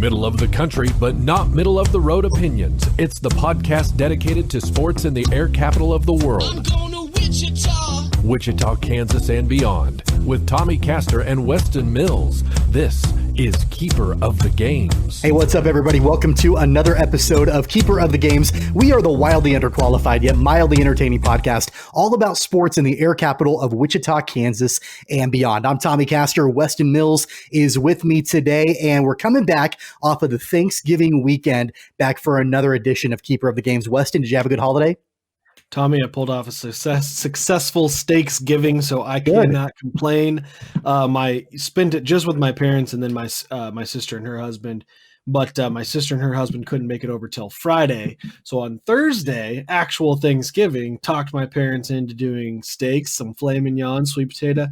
Middle of the country, but not middle of the road opinions. It's the podcast dedicated to sports in the air capital of the world. I'm going to Wichita. Wichita, Kansas, and beyond. With Tommy, Castor, and Weston Mills. This is Keeper of the Games. Hey, what's up, everybody? Welcome to another episode of Keeper of the Games. We are the wildly underqualified yet mildly entertaining podcast all about sports in the air capital of Wichita, Kansas, and beyond. I'm Tommy Castor. Weston Mills is with me today, and we're coming back off of the Thanksgiving weekend, back for another edition of Keeper of the Games. Weston, did you have a good holiday? Tommy, I pulled off a successful steaks giving, so I cannot complain. I spent it just with my parents and then my sister and her husband. But my sister and her husband couldn't make it over till Friday. So on Thursday, actual Thanksgiving, talked my parents into doing steaks, some filet mignon, sweet potato.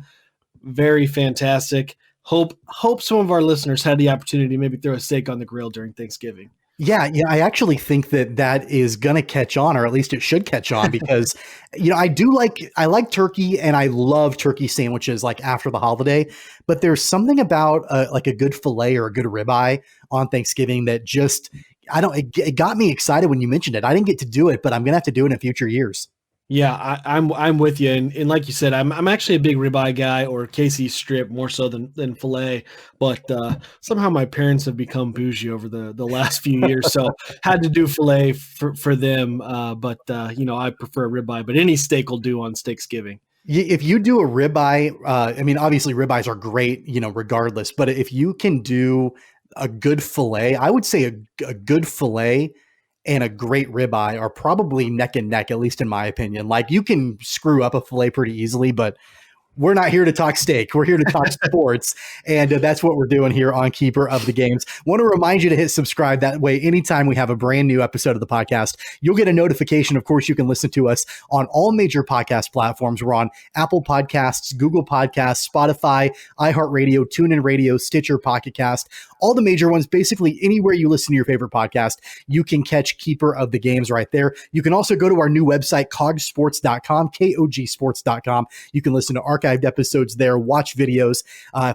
Very fantastic. Hope some of our listeners had the opportunity to maybe throw a steak on the grill during Thanksgiving. Yeah, I actually think that is going to catch on, or at least it should catch on, because, I like turkey and I love turkey sandwiches like after the holiday, but there's something about like a good filet or a good ribeye on Thanksgiving that just, it got me excited when you mentioned it. I didn't get to do it, but I'm going to have to do it in future years. Yeah, I'm with you, and like you said, I'm actually a big ribeye guy, or KC strip more so than filet. But somehow my parents have become bougie over the last few years, so had to do filet for them. But I prefer ribeye, but any steak will do on Steaksgiving. If you do a ribeye, obviously ribeyes are great, regardless. But if you can do a good filet, I would say a good filet and a great ribeye are probably neck and neck, at least in my opinion. Like, you can screw up a filet pretty easily, but we're not here to talk steak. We're here to talk sports, and that's what we're doing here on Keeper of the Games. Want to remind you to hit subscribe. That way, anytime we have a brand new episode of the podcast, you'll get a notification. Of course, you can listen to us on all major podcast platforms. We're on Apple Podcasts, Google Podcasts, Spotify, iHeartRadio, TuneIn Radio, Stitcher, Pocket Cast, all the major ones. Basically, anywhere you listen to your favorite podcast, you can catch Keeper of the Games right there. You can also go to our new website, cogsports.com, KOGsports.com. You can listen to archived episodes there, watch videos,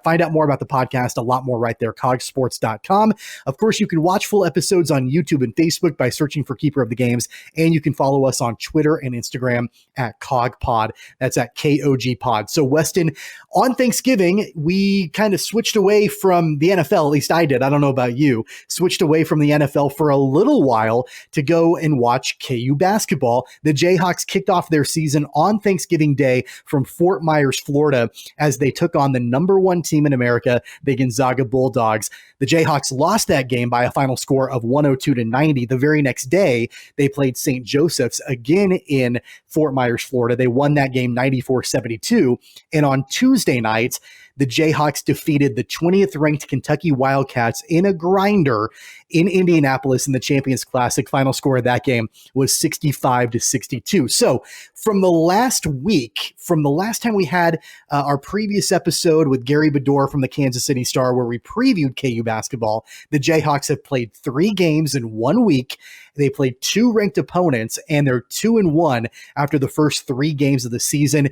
find out more about the podcast, a lot more right there, cogsports.com. Of course, you can watch full episodes on YouTube and Facebook by searching for Keeper of the Games, and you can follow us on Twitter and Instagram at CogPod. That's at KOGPod. So, Weston, on Thanksgiving, we kind of switched away from the NFL, at least I did. I don't know about you. Switched away from the NFL for a little while to go and watch KU basketball. The Jayhawks kicked off their season on Thanksgiving Day from Fort Myers, Florida, as they took on the number one team in America, the Gonzaga Bulldogs. The Jayhawks lost that game by a final score of 102-90. The very next day, they played St. Joseph's again in Fort Myers, Florida. They won that game 94-72. And on Tuesday night, the Jayhawks defeated the 20th ranked Kentucky Wildcats in a grinder in Indianapolis in the Champions Classic. Final score of that game was 65-62. So from the last week, from the last time we had our previous episode with Gary Bedore from the Kansas City Star, where we previewed KU basketball, the Jayhawks have played 3 games in 1 week. They played 2 ranked opponents, and they're 2-1 after the first 3 games of the season.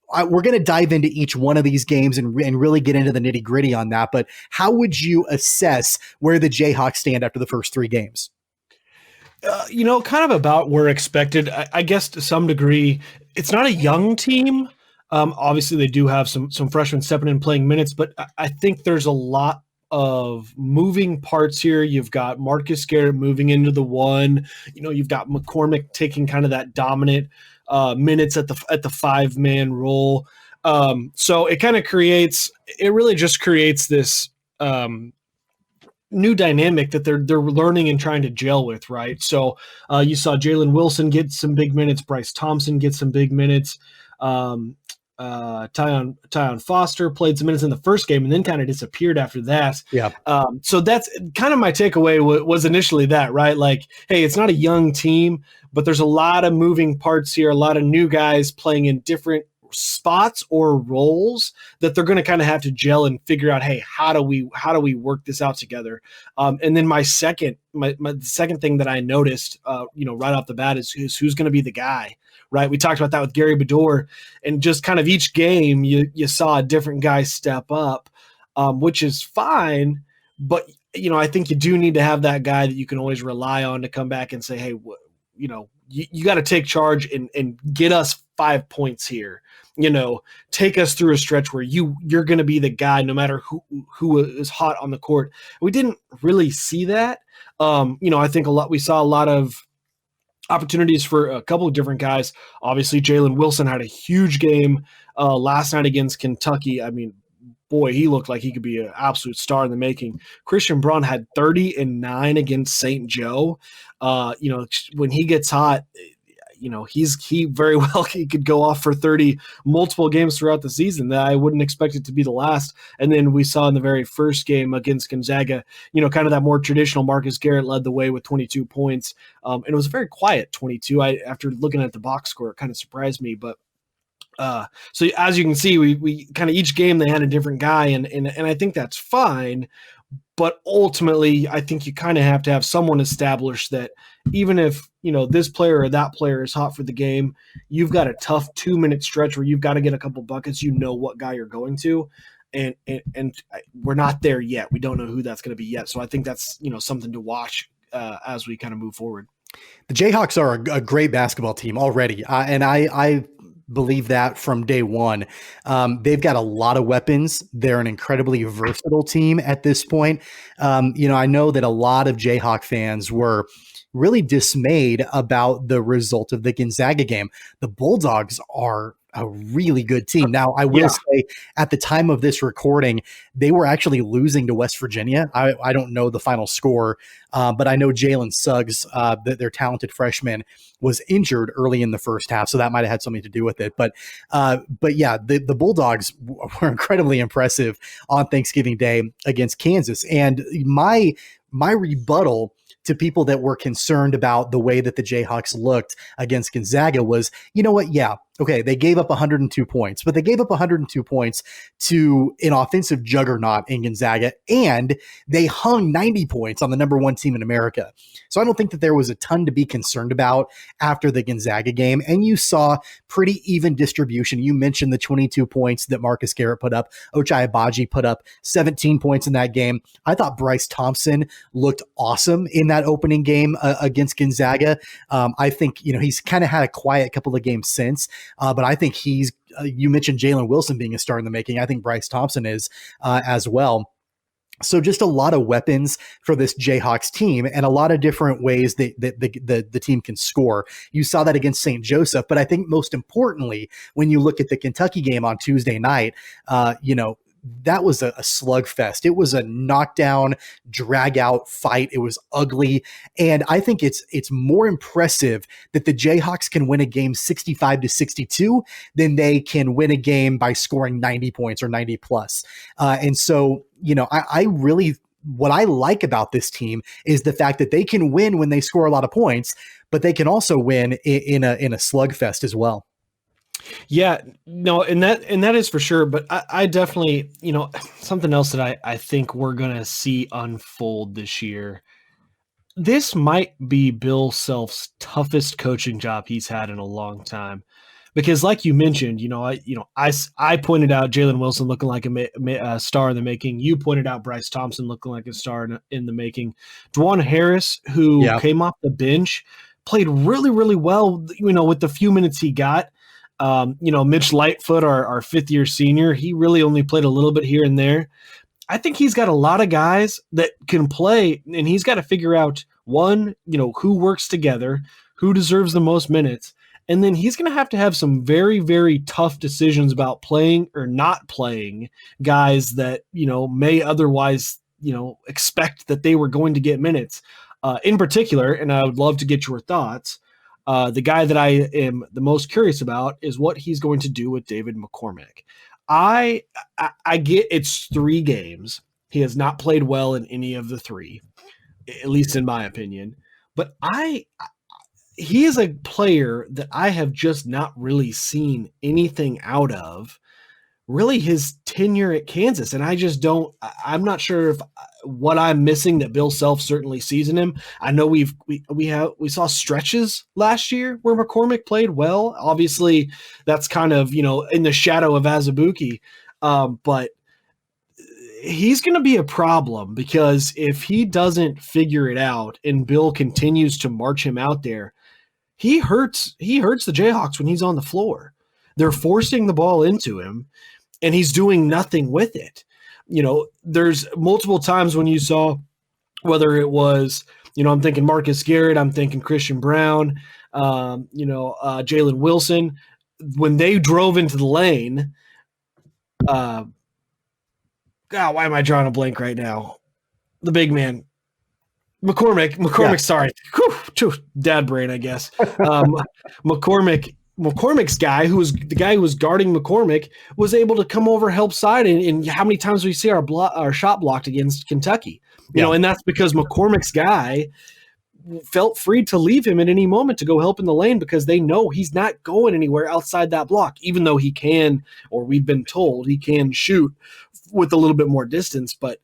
We're going to dive into each one of these games and really get into the nitty gritty on that. But how would you assess where the Jayhawks stand after the first 3 games? Kind of about where expected. I guess to some degree, it's not a young team. Obviously, they do have some freshmen stepping in playing minutes, but I think there's a lot of moving parts here. You've got Marcus Garrett moving into the 1. You've got McCormick taking kind of that dominant minutes at the 5-man role. So it kind of really just creates this new dynamic that they're learning and trying to gel with, right? So you saw Jalen Wilson get some big minutes, Bryce Thompson get some big minutes. Tyon Foster played some minutes in the first game and then kind of disappeared after that. Yeah. So that's kind of my takeaway was initially that, right? Like, hey, it's not a young team, but there's a lot of moving parts here, a lot of new guys playing in different spots or roles that they're going to kind of have to gel and figure out, hey, how do we work this out together? And then my second thing that I noticed, right off the bat is who's going to be the guy, right? We talked about that with Gary Bedore, and just kind of each game you saw a different guy step up, which is fine, but I think you do need to have that guy that you can always rely on to come back and say, hey, you got to take charge and get us 5 points here. Take us through a stretch where you're going to be the guy no matter who is hot on the court. We didn't really see that. I think we saw a lot of opportunities for a couple of different guys. Obviously, Jalen Wilson had a huge game last night against Kentucky. I mean, boy, he looked like he could be an absolute star in the making. Christian Braun had 30 and 9 against St. Joe. When he gets hot, he very well he could go off for 30 multiple games throughout the season. That I wouldn't expect it to be the last. And then we saw in the very first game against Gonzaga, kind of that more traditional Marcus Garrett led the way with 22 points. And it was a very quiet 22. After looking at the box score, it kind of surprised me, but so as you can see, we kind of each game they had a different guy, and I think that's fine. But ultimately, I think you kind of have to have someone established that even if, this player or that player is hot for the game, you've got a tough 2-minute stretch where you've got to get a couple buckets. What guy you're going to, and we're not there yet. We don't know who that's going to be yet. So I think that's, something to watch as we kind of move forward. The Jayhawks are a great basketball team already. And I believe that from day one. They've got a lot of weapons. They're an incredibly versatile team at this point. I know that a lot of Jayhawk fans were really dismayed about the result of the Gonzaga game. The Bulldogs are a really good team. Now, I will say at the time of this recording, they were actually losing to West Virginia. I don't know the final score, but I know Jalen Suggs, their talented freshman, was injured early in the first half, so that might have had something to do with it. But yeah, the Bulldogs were incredibly impressive on Thanksgiving Day against Kansas. And my rebuttal to people that were concerned about the way that the Jayhawks looked against Gonzaga was, you know what? Yeah. Okay. They gave up 102 points, but they gave up 102 points to an offensive juggernaut in Gonzaga, and they hung 90 points on the number one team in America. So I don't think that there was a ton to be concerned about after the Gonzaga game. And you saw pretty even distribution. You mentioned the 22 points that Marcus Garrett put up. Ochai Agbaji put up 17 points in that game. I thought Bryce Thompson looked awesome in that opening game against Gonzaga. I think, he's kind of had a quiet couple of games since, but I think you mentioned Jalen Wilson being a star in the making. I think Bryce Thompson is as well. So just a lot of weapons for this Jayhawks team and a lot of different ways that the team can score. You saw that against St. Joseph, but I think most importantly, when you look at the Kentucky game on Tuesday night, that was a slugfest. It was a knockdown, drag out fight. It was ugly. And I think it's more impressive that the Jayhawks can win a game 65-62 than they can win a game by scoring 90 points or 90 plus. And so, I really, what I like about this team is the fact that they can win when they score a lot of points, but they can also win in a slugfest as well. Yeah, no, and that is for sure. But I definitely, something else that I think we're going to see unfold this year. This might be Bill Self's toughest coaching job he's had in a long time, because like you mentioned, I pointed out Jalen Wilson looking like a star in the making. You pointed out Bryce Thompson looking like a star in the making. Dwan Harris, who came off the bench, played really, really well, with the few minutes he got. Mitch Lightfoot, our fifth-year senior, he really only played a little bit here and there. I think he's got a lot of guys that can play, and he's got to figure out, one, who works together, who deserves the most minutes, and then he's going to have some very, very tough decisions about playing or not playing guys that, may otherwise, expect that they were going to get minutes. In particular, and I would love to get your thoughts, the guy that I am the most curious about is what he's going to do with David McCormack. I get it's 3 games. He has not played well in any of the 3, at least in my opinion. But he is a player that I have just not really seen anything out of really his tenure at Kansas. And I'm not sure if what I'm missing that Bill Self certainly sees in him. I know we saw stretches last year where McCormack played well. Obviously that's kind of, in the shadow of Azubuike. But he's going to be a problem because if he doesn't figure it out and Bill continues to march him out there, he hurts the Jayhawks when he's on the floor. They're forcing the ball into him, and he's doing nothing with it. There's multiple times when you saw, whether it was, I'm thinking Marcus Garrett, I'm thinking Christian Braun, Jalen Wilson, when they drove into the lane. God, why am I drawing a blank right now? The big man. McCormick, yeah. Sorry. Whew, dad brain, I guess. McCormick's guy, who was the guy who was guarding McCormick, was able to come over, help side, and how many times we see our shot blocked against Kentucky? And that's because McCormick's guy felt free to leave him at any moment to go help in the lane because they know he's not going anywhere outside that block, even though he can, or we've been told he can shoot with a little bit more distance, but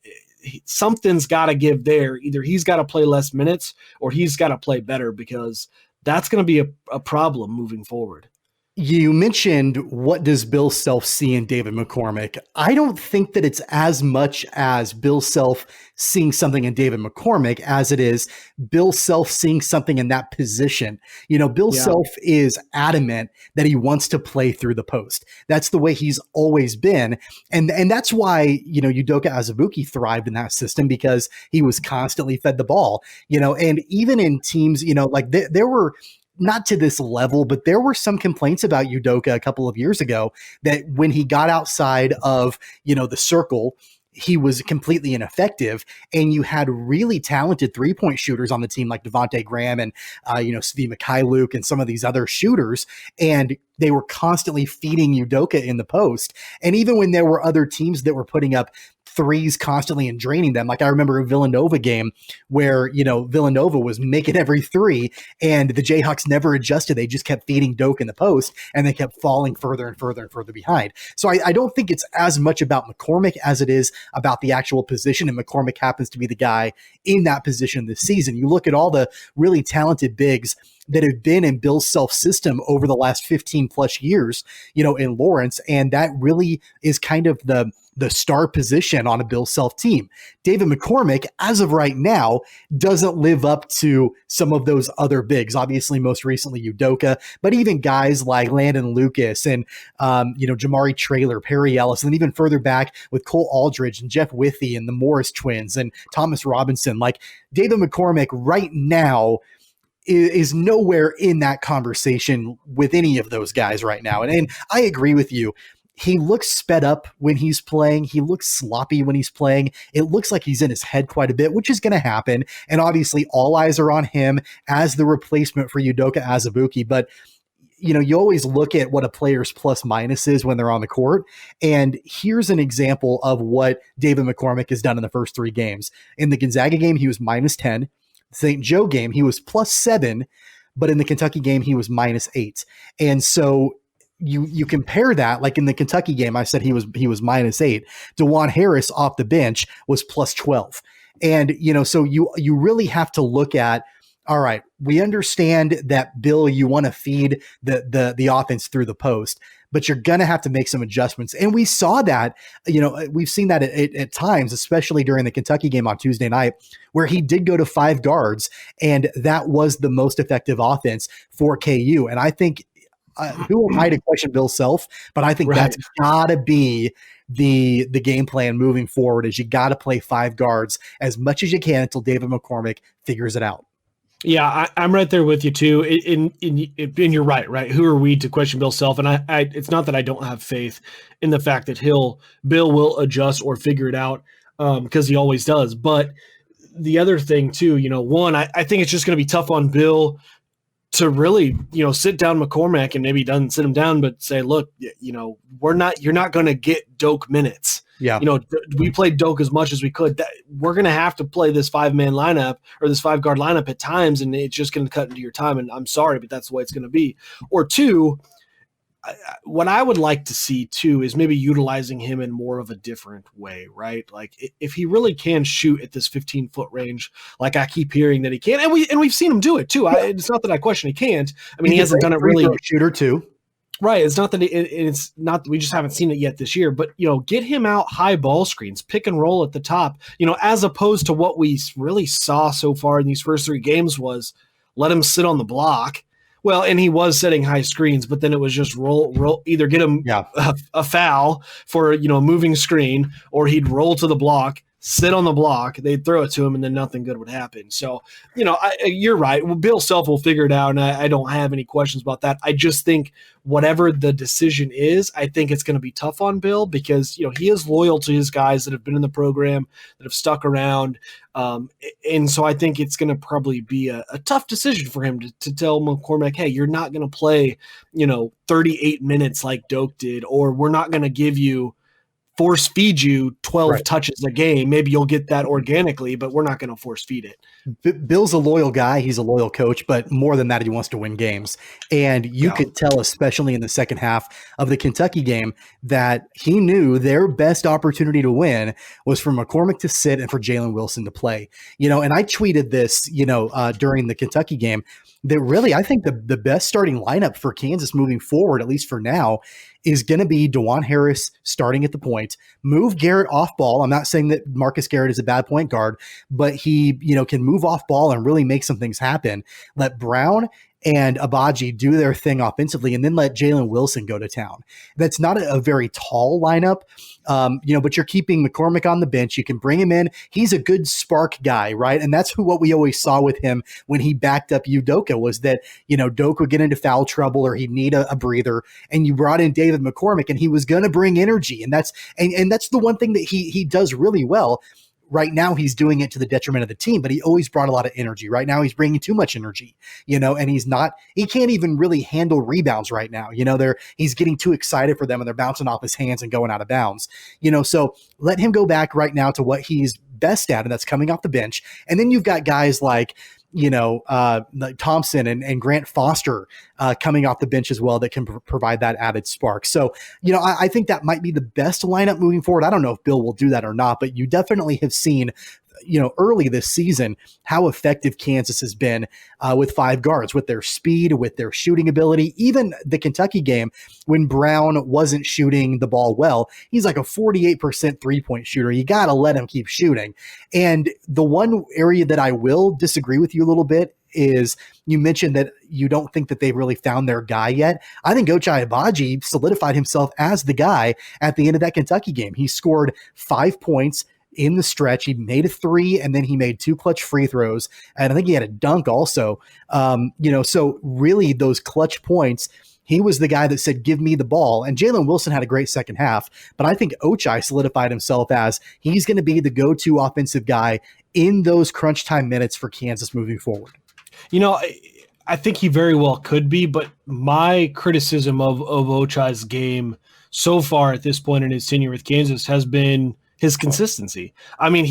something's got to give there. Either he's got to play less minutes or he's got to play better, because that's going to be a problem moving forward. You mentioned, what does Bill Self see in David McCormick? I don't think that it's as much as Bill Self seeing something in David McCormick as it is Bill Self seeing something in that position. Bill Self is adamant that he wants to play through the post. That's the way he's always been. And that's why, Udoka Azubuike thrived in that system, because he was constantly fed the ball, and even in teams, there were, not to this level, but there were some complaints about Udoka a couple of years ago that when he got outside of, the circle, he was completely ineffective. And you had really talented 3-point shooters on the team like Devontae Graham and, Svi Mikhailuk and some of these other shooters. And they were constantly feeding Udoka in the post. And even when there were other teams that were putting up threes constantly and draining them. Like I remember a Villanova game where, Villanova was making every three and the Jayhawks never adjusted. They just kept feeding Doak in the post and they kept falling further and further and further behind. So I don't think it's as much about McCormick as it is about the actual position. And McCormick happens to be the guy in that position this season. You look at all the really talented bigs that have been in Bill's Self system over the last 15 plus years, in Lawrence. And that really is kind of the star position on a Bill Self team. David McCormick, as of right now, doesn't live up to some of those other bigs. Obviously, most recently Udoka, but even guys like Landon Lucas and, Jamari Traylor, Perry Ellis, and then even further back with Cole Aldridge and Jeff Withey and the Morris twins and Thomas Robinson. Like David McCormick right now is nowhere in that conversation with any of those guys right now. And I agree with you. He looks sped up when he's playing. He looks sloppy when he's playing. It looks like he's in his head quite a bit, which is going to happen. And obviously all eyes are on him as the replacement for Udoka Azubuike. But, you always look at what a player's plus minus is when they're on the court. And here's an example of what David McCormick has done in the first 3 games. In the Gonzaga game, he was minus 10. St. Joe game, he was plus 7. But in the Kentucky game, he was minus 8. And so you compare that, like in the Kentucky game, I said he was minus 8. DeJuan Harris off the bench was plus 12. And, so you really have to look at, all right, we understand that, Bill, you want to feed the offense through the post, but you're going to have to make some adjustments. And we saw that, we've seen that at times, especially during the Kentucky game on Tuesday night, where he did go to 5 guards, and that was the most effective offense for KU. And I think, who am I to question Bill Self? But I think that's got to be the game plan moving forward, is you got to play 5 guards as much as you can until David McCormick figures it out. Yeah, I'm right there with you too. And you're right. Who are we to question Bill Self? And I it's not that I don't have faith in the fact that Bill will adjust or figure it out, because he always does. But the other thing too, one, I think it's just going to be tough on Bill to really, sit down McCormick, and maybe he doesn't sit him down, but say, look, you're not going to get Doak minutes. Yeah. We played Doak as much as we could. We're going to have to play this 5-man lineup or this 5-guard lineup at times, and it's just going to cut into your time. And I'm sorry, but that's the way it's going to be. Or 2, what I would like to see too is maybe utilizing him in more of a different way, right? Like if he really can shoot at this 15-foot range, like I keep hearing that he can, and we've seen him do it too. It's not that I question he can't. I mean, he hasn't done it really. Shooter too. Right. It's not that it's not, we just haven't seen it yet this year, but, get him out high ball screens, pick and roll at the top, as opposed to what we really saw so far in these first 3 games was let him sit on the block. Well, and he was setting high screens, but then it was just roll, either get him a foul for, a moving screen, or he'd roll to the block, sit on the block, they'd throw it to him, and then nothing good would happen. So, you're right. Well, Bill Self will figure it out, and I don't have any questions about that. I just think whatever the decision is, I think it's going to be tough on Bill because, he is loyal to his guys that have been in the program, that have stuck around. And so I think it's going to probably be a tough decision for him to tell McCormick, hey, you're not going to play, 38 minutes like Doak did, or we're not going to force feed you 12 touches a game. Maybe you'll get that organically, but we're not going to force feed it. Bill's a loyal guy. He's a loyal coach, but more than that, he wants to win games. And you could tell, especially in the second half of the Kentucky game, that he knew their best opportunity to win was for McCormick to sit and for Jalen Wilson to play. And I tweeted this, during the Kentucky game, that really, I think the best starting lineup for Kansas moving forward, at least for now, is going to be DeJuan Harris starting at the point. Move Garrett off ball. I'm not saying that Marcus Garrett is a bad point guard, but he, can move off ball and really make some things happen. Let Braun and Abaji do their thing offensively, and then let Jalen Wilson go to town. That's not a very tall lineup, but you're keeping McCormick on the bench. You can bring him in. He's a good spark guy, right? And that's what we always saw with him when he backed up Udoka, was that, Doak would get into foul trouble or he'd need a breather, and you brought in David McCormick, and he was going to bring energy. And that's the one thing that he does really well. Right now, he's doing it to the detriment of the team, but he always brought a lot of energy. Right now, he's bringing too much energy, and he can't even really handle rebounds right now. He's getting too excited for them, and they're bouncing off his hands and going out of bounds. So let him go back right now to what he's best at, and that's coming off the bench. And then you've got guys like, like Thompson and Grant Foster coming off the bench as well that can provide that added spark. So, I think that might be the best lineup moving forward. I don't know if Bill will do that or not, but you definitely have seen, early this season, how effective Kansas has been with 5 guards, with their speed, with their shooting ability. Even the Kentucky game, when Braun wasn't shooting the ball well, he's like a 48% 3-point shooter. You got to let him keep shooting. And the one area that I will disagree with you a little bit is you mentioned that you don't think that they've really found their guy yet. I think Ochai Agbaji solidified himself as the guy at the end of that Kentucky game. He scored 5 points in the stretch. He made a 3, and then he made 2 clutch free throws. And I think he had a dunk also. So really those clutch points, he was the guy that said, give me the ball. And Jalen Wilson had a great second half, but I think Ochai solidified himself as he's going to be the go-to offensive guy in those crunch time minutes for Kansas moving forward. I think he very well could be, but my criticism of Ochai's game so far at this point in his tenure with Kansas has been his consistency. I mean,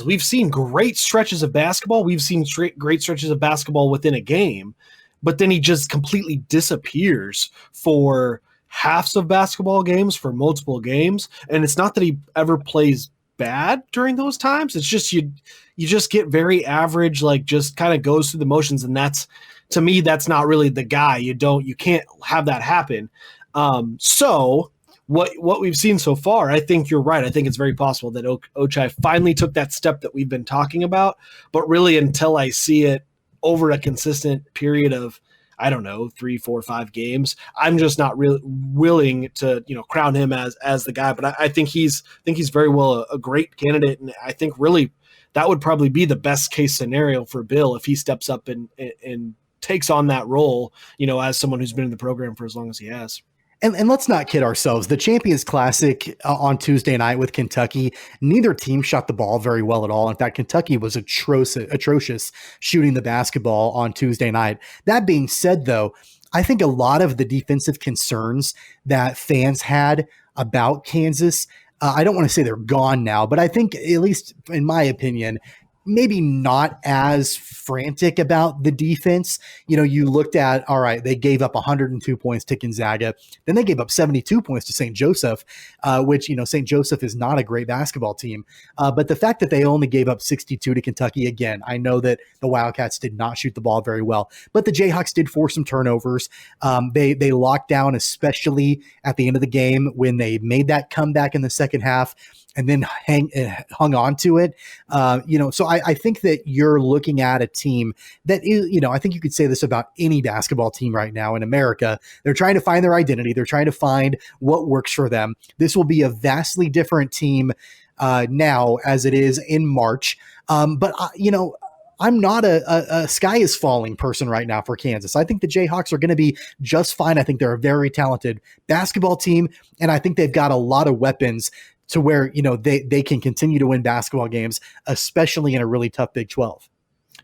we've seen great stretches of basketball. We've seen great stretches of basketball within a game, but then he just completely disappears for halves of basketball games, for multiple games. And it's not that he ever plays bad during those times. It's just, you just get very average, like just kind of goes through the motions. And to me, that's not really the guy. You can't have that happen. So what we've seen so far, I think you're right. I think it's very possible that Ochai finally took that step that we've been talking about, but really until I see it over a consistent period of, I don't know, 3, 4, 5 games, I'm just not really willing to, crown him as the guy. But I think he's very well a great candidate. And I think really that would probably be the best case scenario for Bill if he steps up and takes on that role, as someone who's been in the program for as long as he has. And let's not kid ourselves. The Champions Classic on Tuesday night with Kentucky, neither team shot the ball very well at all. In fact, Kentucky was atrocious shooting the basketball on Tuesday night. That being said, though, I think a lot of the defensive concerns that fans had about Kansas, I don't want to say they're gone now, but I think, at least in my opinion, maybe not as frantic about the defense. You looked at, all right, they gave up 102 points to Gonzaga. Then they gave up 72 points to St. Joseph, which, St. Joseph is not a great basketball team. But the fact that they only gave up 62 to Kentucky, again, I know that the Wildcats did not shoot the ball very well, but the Jayhawks did force some turnovers. They locked down, especially at the end of the game when they made that comeback in the second half and then hung on to it. So I think that you're looking at a team that is, I think you could say this about any basketball team right now in America. They're trying to find their identity. They're trying to find what works for them. This will be a vastly different team now as it is in March. But I'm not a sky is falling person right now for Kansas. I think the Jayhawks are going to be just fine. I think they're a very talented basketball team, and I think they've got a lot of weapons to where, they can continue to win basketball games, especially in a really tough Big 12.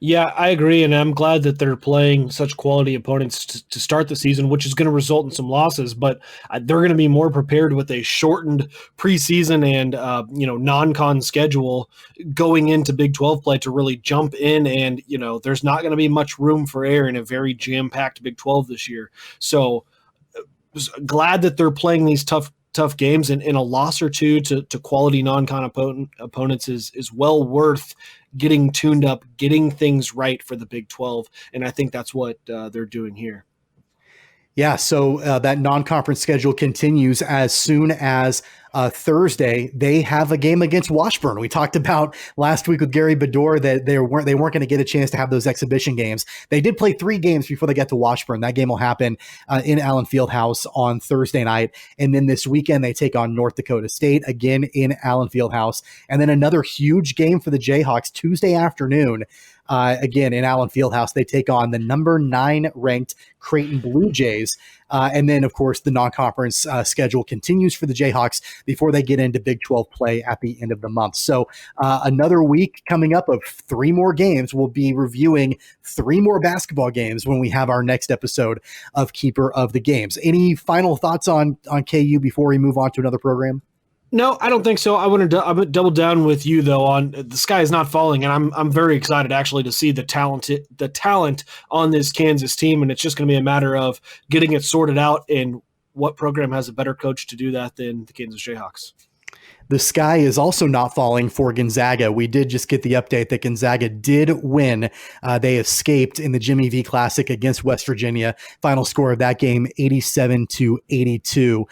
Yeah, I agree, and I'm glad that they're playing such quality opponents to start the season, which is going to result in some losses, but they're going to be more prepared with a shortened preseason and non-con schedule going into Big 12 play to really jump in, and there's not going to be much room for error in a very jam-packed Big 12 this year. So glad that they're playing these tough games, and a loss or two to quality non-con opponents is well worth getting tuned up, getting things right for the Big 12. And I think that's what they're doing here. Yeah, so that non-conference schedule continues as soon as Thursday. They have a game against Washburn. We talked about last week with Gary Bedore that they weren't going to get a chance to have those exhibition games. They did play 3 games before they get to Washburn. That game will happen in Allen Fieldhouse on Thursday night. And then this weekend they take on North Dakota State again in Allen Fieldhouse. And then another huge game for the Jayhawks Tuesday afternoon. Again, in Allen Fieldhouse, they take on the number 9 ranked Creighton Blue Jays. And then, of course, the non-conference schedule continues for the Jayhawks before they get into Big 12 play at the end of the month. So another week coming up of 3 more games. We'll be reviewing 3 more basketball games when we have our next episode of Keeper of the Games. Any final thoughts on KU before we move on to another program? No, I don't think so. I want to double down with you though on the sky is not falling, and I'm very excited actually to see the talent on this Kansas team, and it's just going to be a matter of getting it sorted out. And what program has a better coach to do that than the Kansas Jayhawks? The sky is also not falling for Gonzaga. We did just get the update that Gonzaga did win. They escaped in the Jimmy V Classic against West Virginia. Final score of that game, 87-82.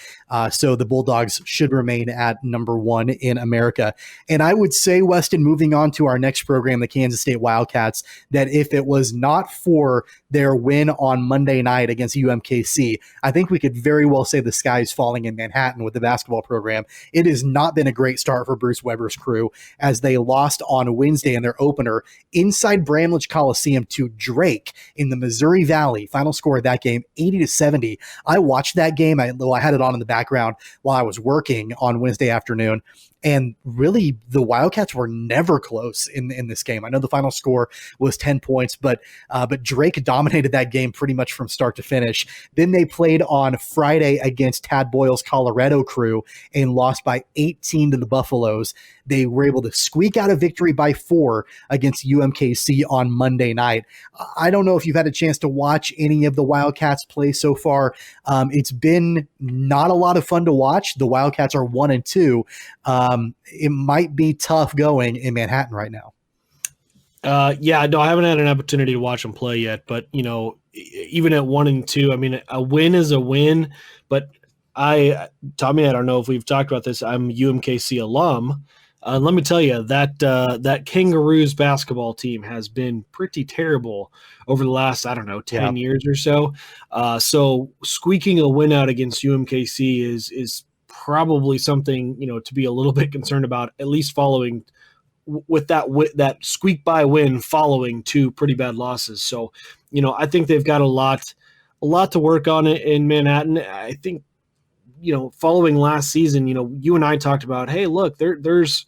So the Bulldogs should remain at number 1 in America. And I would say, Weston, moving on to our next program, the Kansas State Wildcats, that if it was not for their win on Monday night against UMKC, I think we could very well say the sky is falling in Manhattan with the basketball program. It has not been a great start for Bruce Weber's crew as they lost on Wednesday in their opener inside Bramlage Coliseum to Drake in the Missouri Valley. Final score of that game, 80-70. I watched that game. I had it on in the background while I was working on Wednesday afternoon. And really, the Wildcats were never close in this game. I know the final score was 10 points, but Drake dominated that game pretty much from start to finish. Then they played on Friday against Tad Boyle's Colorado crew and lost by 18 to the Buffaloes. They were able to squeak out a victory by 4 against UMKC on Monday night. I don't know if you've had a chance to watch any of the Wildcats play so far. It's been not a lot of fun to watch. The Wildcats are 1-2. It might be tough going in Manhattan right now. Yeah, no, I haven't had an opportunity to watch them play yet, but even at 1-2, I mean, a win is a win, but Tommy, I don't know if we've talked about this. I'm UMKC alum. Let me tell you that Kangaroos basketball team has been pretty terrible over the last, 10 years or so. So squeaking a win out against UMKC is probably something, to be a little bit concerned about, at least following with that squeak by win following 2 pretty bad losses. So, I think they've got a lot to work on in Manhattan. I think, following last season, you and I talked about, hey, look, there's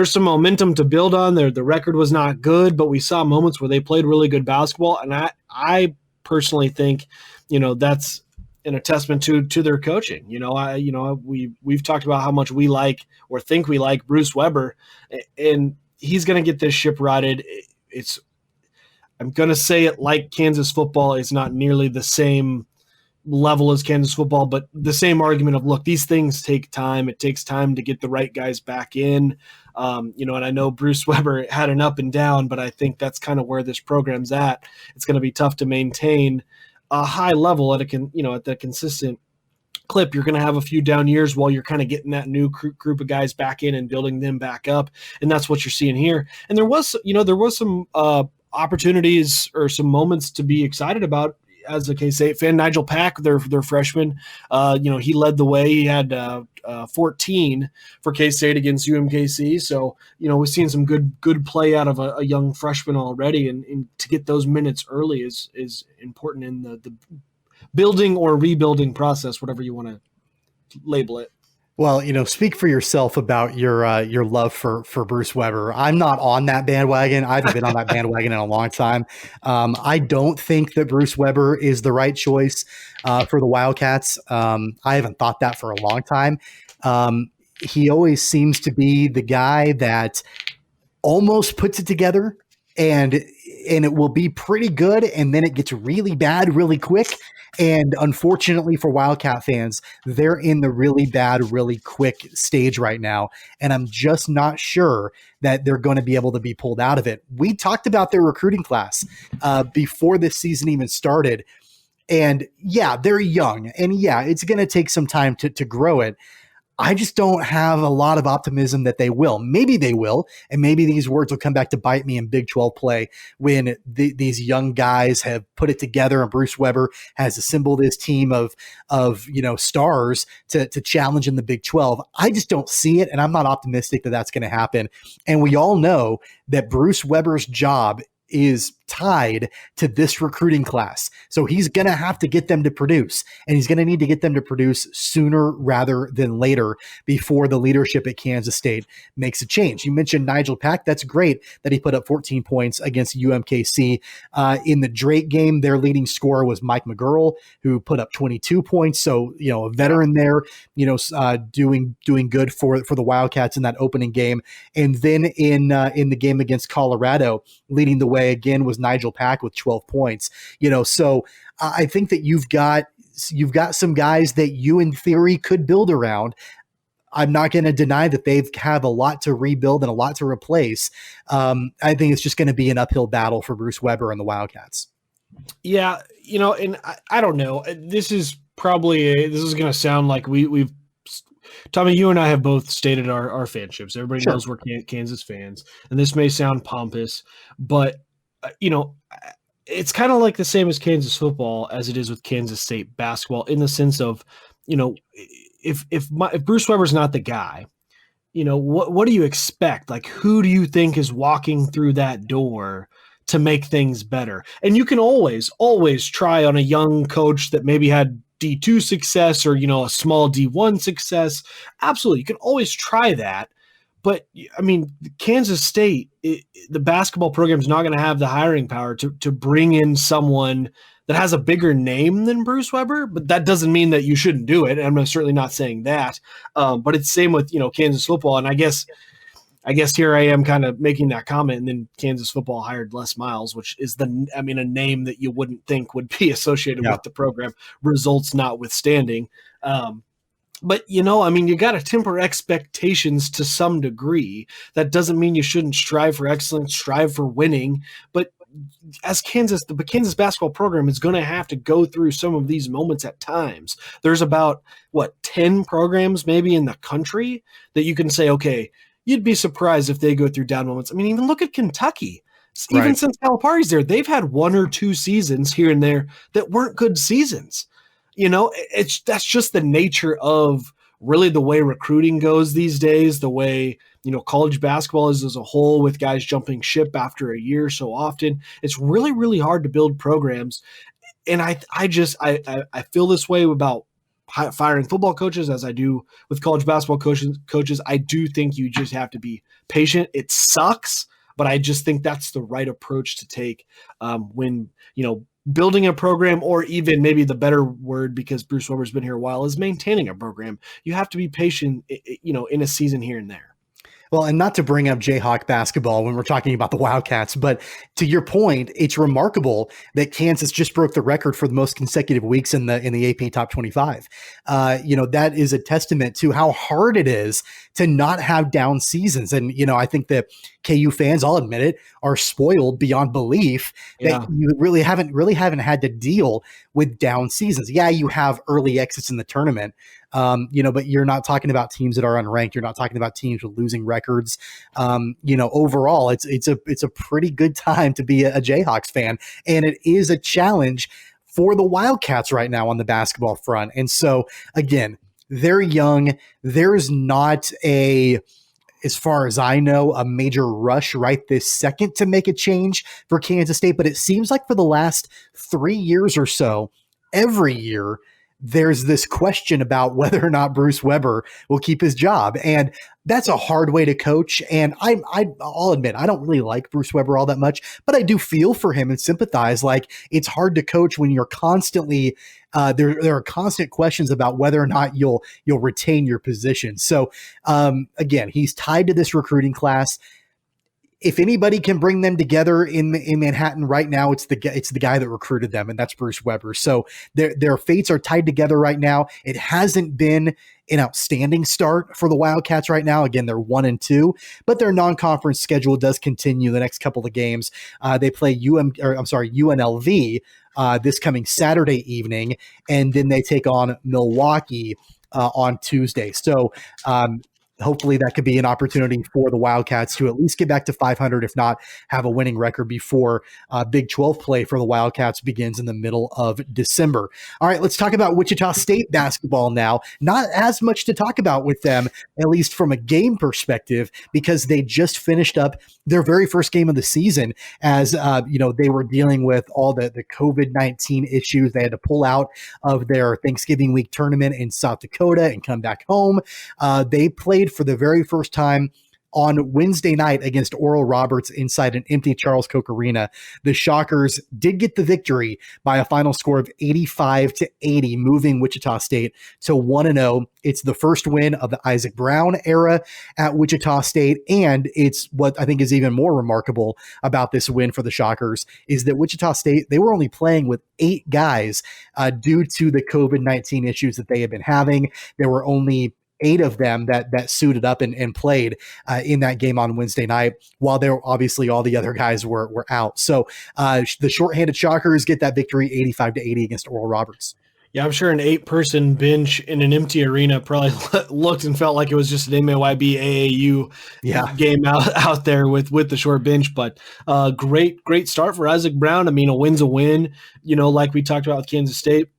some momentum to build on there. The record was not good, but we saw moments where they played really good basketball. And I personally think, that's an attestment to their coaching. We've talked about how much we like or think we like Bruce Weber, and he's going to get this ship righted. I'm going to say it like Kansas football is not nearly the same level as Kansas football, but the same argument of, look, these things take time. It takes time to get the right guys back in. And I know Bruce Weber had an up and down, but I think that's kind of where this program's at. It's going to be tough to maintain a high level at that consistent clip. You're going to have a few down years while you're kind of getting that new group of guys back in and building them back up. And that's what you're seeing here. And there was some opportunities or some moments to be excited about as a K-State fan. Nigel Pack, their freshman, he led the way. He had 14 for K-State against UMKC. So, we've seen some good play out of a young freshman already, and to get those minutes early is important in the building or rebuilding process, whatever you want to label it. Well, speak for yourself about your love for Bruce Weber. I'm not on that bandwagon. I haven't been on that bandwagon in a long time. I don't think that Bruce Weber is the right choice for the Wildcats. I haven't thought that for a long time. He always seems to be the guy that almost puts it together, and it will be pretty good, and then it gets really bad really quick. And unfortunately for Wildcat fans, they're in the really bad, really quick stage right now. And I'm just not sure that they're going to be able to be pulled out of it. We talked about their recruiting class before this season even started. And yeah, they're young. And yeah, it's going to take some time to grow it. I just don't have a lot of optimism that they will. Maybe they will, and maybe these words will come back to bite me in Big 12 play when these young guys have put it together and Bruce Weber has assembled his team of stars to challenge in the Big 12. I just don't see it, and I'm not optimistic that that's going to happen. And we all know that Bruce Weber's job is tied to this recruiting class. So he's going to have to get them to produce, and he's going to need to get them to produce sooner rather than later before the leadership at Kansas State makes a change. You mentioned Nigel Pack. That's great that he put up 14 points against UMKC. In the Drake game, their leading scorer was Mike McGurl, who put up 22 points. So, a veteran there, doing good for the Wildcats in that opening game. And then in the game against Colorado, leading the way again was Nigel Pack with 12 points. So I think that you've got some guys that you in theory could build around. I'm not going to deny that they have a lot to rebuild and a lot to replace. I think it's just going to be an uphill battle for Bruce Weber and the Wildcats. Yeah, and I don't know. This is going to sound like we've Tommy, you and I have both stated our fanships. Everybody Sure. knows we're Kansas fans, and this may sound pompous, but it's kind of like the same as Kansas football as it is with Kansas State basketball, in the sense of, if Bruce Weber's not the guy, what do you expect? Like, who do you think is walking through that door to make things better? And you can always try on a young coach that maybe had D2 success or, a small D1 success. Absolutely. You can always try that. But I mean, Kansas State, the basketball program is not going to have the hiring power to bring in someone that has a bigger name than Bruce Weber. But that doesn't mean that you shouldn't do it. I'm certainly not saying that. But it's the same with, Kansas football. And I guess here I am kind of making that comment, and then Kansas football hired Les Miles, which is a name that you wouldn't think would be associated with the program, results notwithstanding. But, you got to temper expectations to some degree. That doesn't mean you shouldn't strive for excellence, strive for winning. But as the Kansas basketball program is going to have to go through some of these moments at times. There's about, 10 programs maybe in the country that you can say, okay, you'd be surprised if they go through down moments. I mean, even look at Kentucky. Even since Calipari's there, they've had one or two seasons here and there that weren't good seasons. That's just the nature of really the way recruiting goes these days, the way, college basketball is as a whole, with guys jumping ship after a year so often. It's really, really hard to build programs. And I feel this way about firing football coaches as I do with college basketball coaches. I do think you just have to be patient. It sucks, but I just think that's the right approach to take when, building a program, or even maybe the better word, because Bruce Weber's been here a while, is maintaining a program. You have to be patient, in a season here and there. Well, and not to bring up Jayhawk basketball when we're talking about the Wildcats, but to your point, it's remarkable that Kansas just broke the record for the most consecutive weeks in the AP Top 25. That is a testament to how hard it is to not have down seasons. And I think that KU fans, I'll admit it, are spoiled beyond belief that you really haven't had to deal with down seasons. Yeah, you have early exits in the tournament. But you're not talking about teams that are unranked. You're not talking about teams with losing records. Overall, it's a pretty good time to be a Jayhawks fan, and it is a challenge for the Wildcats right now on the basketball front. And so again, they're young. There's not as far as I know, a major rush right this second to make a change for Kansas State, but it seems like for the last 3 years or so, every year, there's this question about whether or not Bruce Weber will keep his job. And that's a hard way to coach. And I'll admit, I don't really like Bruce Weber all that much, but I do feel for him and sympathize. Like, it's hard to coach when you're constantly, there are constant questions about whether or not you'll retain your position. So again, he's tied to this recruiting class. If anybody can bring them together in Manhattan right now, it's the guy that recruited them, and that's Bruce Weber. So their fates are tied together right now. It hasn't been an outstanding start for the Wildcats right now. Again, they're 1-2, but their non-conference schedule does continue the next couple of games. They play UNLV this coming Saturday evening, and then they take on Milwaukee on Tuesday. So hopefully that could be an opportunity for the Wildcats to at least get back to 500, if not have a winning record before Big 12 play for the Wildcats begins in the middle of December. All right, let's talk about Wichita State basketball now. Not as much to talk about with them, at least from a game perspective, because they just finished up their very first game of the season as they were dealing with all the COVID-19 issues. They had to pull out of their Thanksgiving week tournament in South Dakota and come back home. They played for the very first time on Wednesday night against Oral Roberts inside an empty Charles Koch Arena. The Shockers did get the victory by a final score of 85-80, moving Wichita State to 1-0. It's the first win of the Isaac Brown era at Wichita State, and it's what I think is even more remarkable about this win for the Shockers is that Wichita State, they were only playing with 8 guys due to the COVID-19 issues that they had been having. There were only 8 of them that suited up and played in that game on Wednesday night, while there obviously all the other guys were out. So the shorthanded Shockers get that victory 85-80 against Oral Roberts. Yeah, I'm sure an 8-person bench in an empty arena probably looked and felt like it was just an MAYB AAU game out there with the short bench. But great start for Isaac Brown. I mean, a win's a win, like we talked about with Kansas State.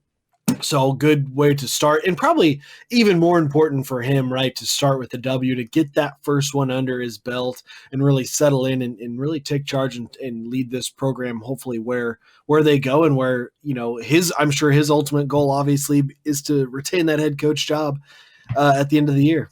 So good way to start, and probably even more important for him, right, to start with the W, to get that first one under his belt and really settle in and really take charge and lead this program, hopefully where they go, and where, I'm sure his ultimate goal obviously is to retain that head coach job at the end of the year.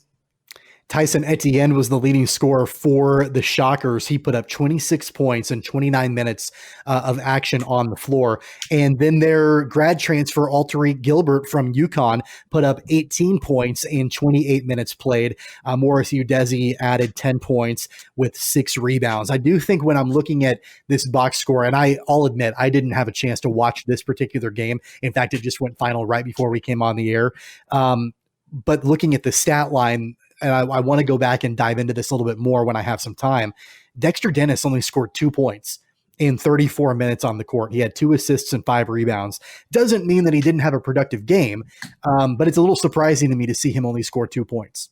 Tyson Etienne was the leading scorer for the Shockers. He put up 26 points in 29 minutes of action on the floor. And then their grad transfer, Alterique Gilbert from UConn, put up 18 points in 28 minutes played. Morris Udeze added 10 points with 6 rebounds. I do think when I'm looking at this box score, and I'll admit I didn't have a chance to watch this particular game. In fact, it just went final right before we came on the air. But looking at the stat line, and I want to go back and dive into this a little bit more when I have some time. Dexter Dennis only scored 2 points in 34 minutes on the court. He had 2 assists and 5 rebounds. Doesn't mean that he didn't have a productive game, but it's a little surprising to me to see him only score 2 points.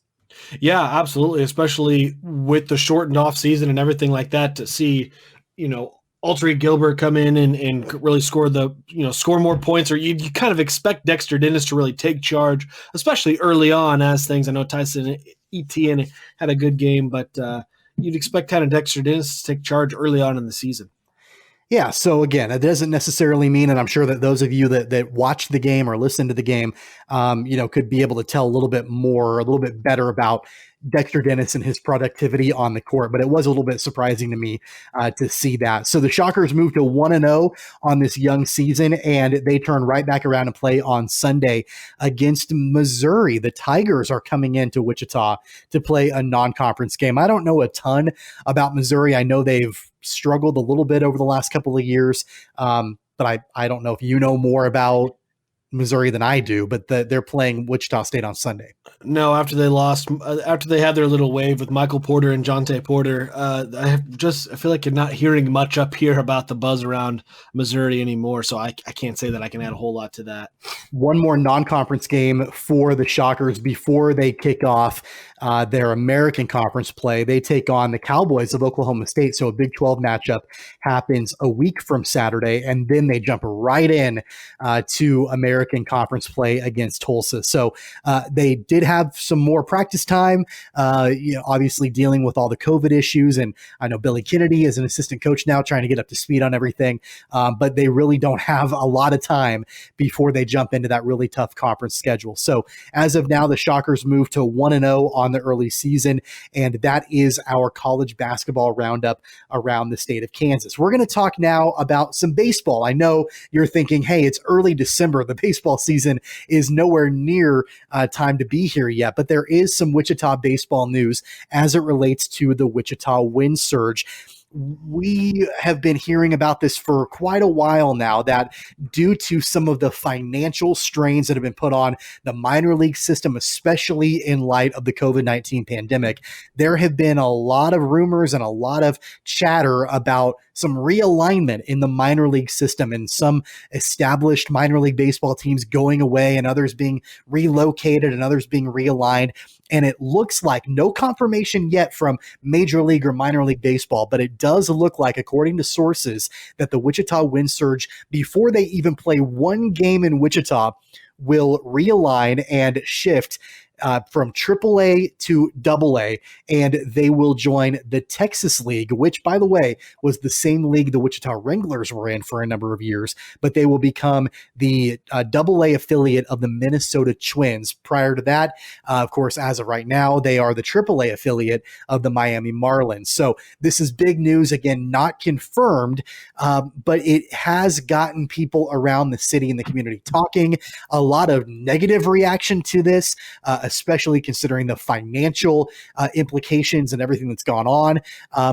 Yeah, absolutely, especially with the shortened off season and everything like that, to see, Alterique Gilbert come in and really score score more points, or you kind of expect Dexter Dennis to really take charge, especially early on as things. I know Tyson Etienne had a good game, but you'd expect kind of Dexter Dennis to take charge early on in the season. Yeah, so again, it doesn't necessarily mean, and I'm sure that those of you that watched the game or listened to the game, could be able to tell a little bit better about Dexter Dennis and his productivity on the court, but it was a little bit surprising to me to see that. So the Shockers moved to 1-0 on this young season, and they turn right back around and play on Sunday against Missouri. The Tigers are coming into Wichita to play a non-conference game. I don't know a ton about Missouri. I know they've struggled a little bit over the last couple of years, but I don't know if you know more about Missouri than I do, but they're playing Wichita State on Sunday. No, after they had their little wave with Michael Porter and Jonte Porter, I feel like you're not hearing much up here about the buzz around Missouri anymore, so I can't say that I can add a whole lot to that. One more non-conference game for the Shockers before they kick off their American Conference play. They take on the Cowboys of Oklahoma State, so a Big 12 matchup happens a week from Saturday, and then they jump right in to American Conference play against Tulsa. So they did have some more practice time, obviously dealing with all the COVID issues, and I know Billy Kennedy is an assistant coach now trying to get up to speed on everything, but they really don't have a lot of time before they jump into that really tough conference schedule. So as of now, the Shockers move to 1-0 on the early season, and that is our college basketball roundup around the state of Kansas. We're going to talk now about some baseball. I know you're thinking, hey, it's early December. The baseball season is nowhere near time to be here yet, but there is some Wichita baseball news as it relates to the Wichita Wind Surge. We have been hearing about this for quite a while now, that due to some of the financial strains that have been put on the minor league system, especially in light of the COVID-19 pandemic, there have been a lot of rumors and a lot of chatter about some realignment in the minor league system and some established minor league baseball teams going away and others being relocated and others being realigned. And it looks like, no confirmation yet from Major League or minor league baseball, but it does look like, according to sources, that the Wichita Wind Surge, before they even play one game in Wichita, will realign and shift from AAA to AA, and they will join the Texas League, which, by the way, was the same league the Wichita Wranglers were in for a number of years, but they will become the AA affiliate of the Minnesota Twins. Prior to that, of course, as of right now, they are the AAA affiliate of the Miami Marlins. So this is big news, again, not confirmed, but it has gotten people around the city and the community talking. A lot of negative reaction to this, especially considering the financial implications and everything that's gone on.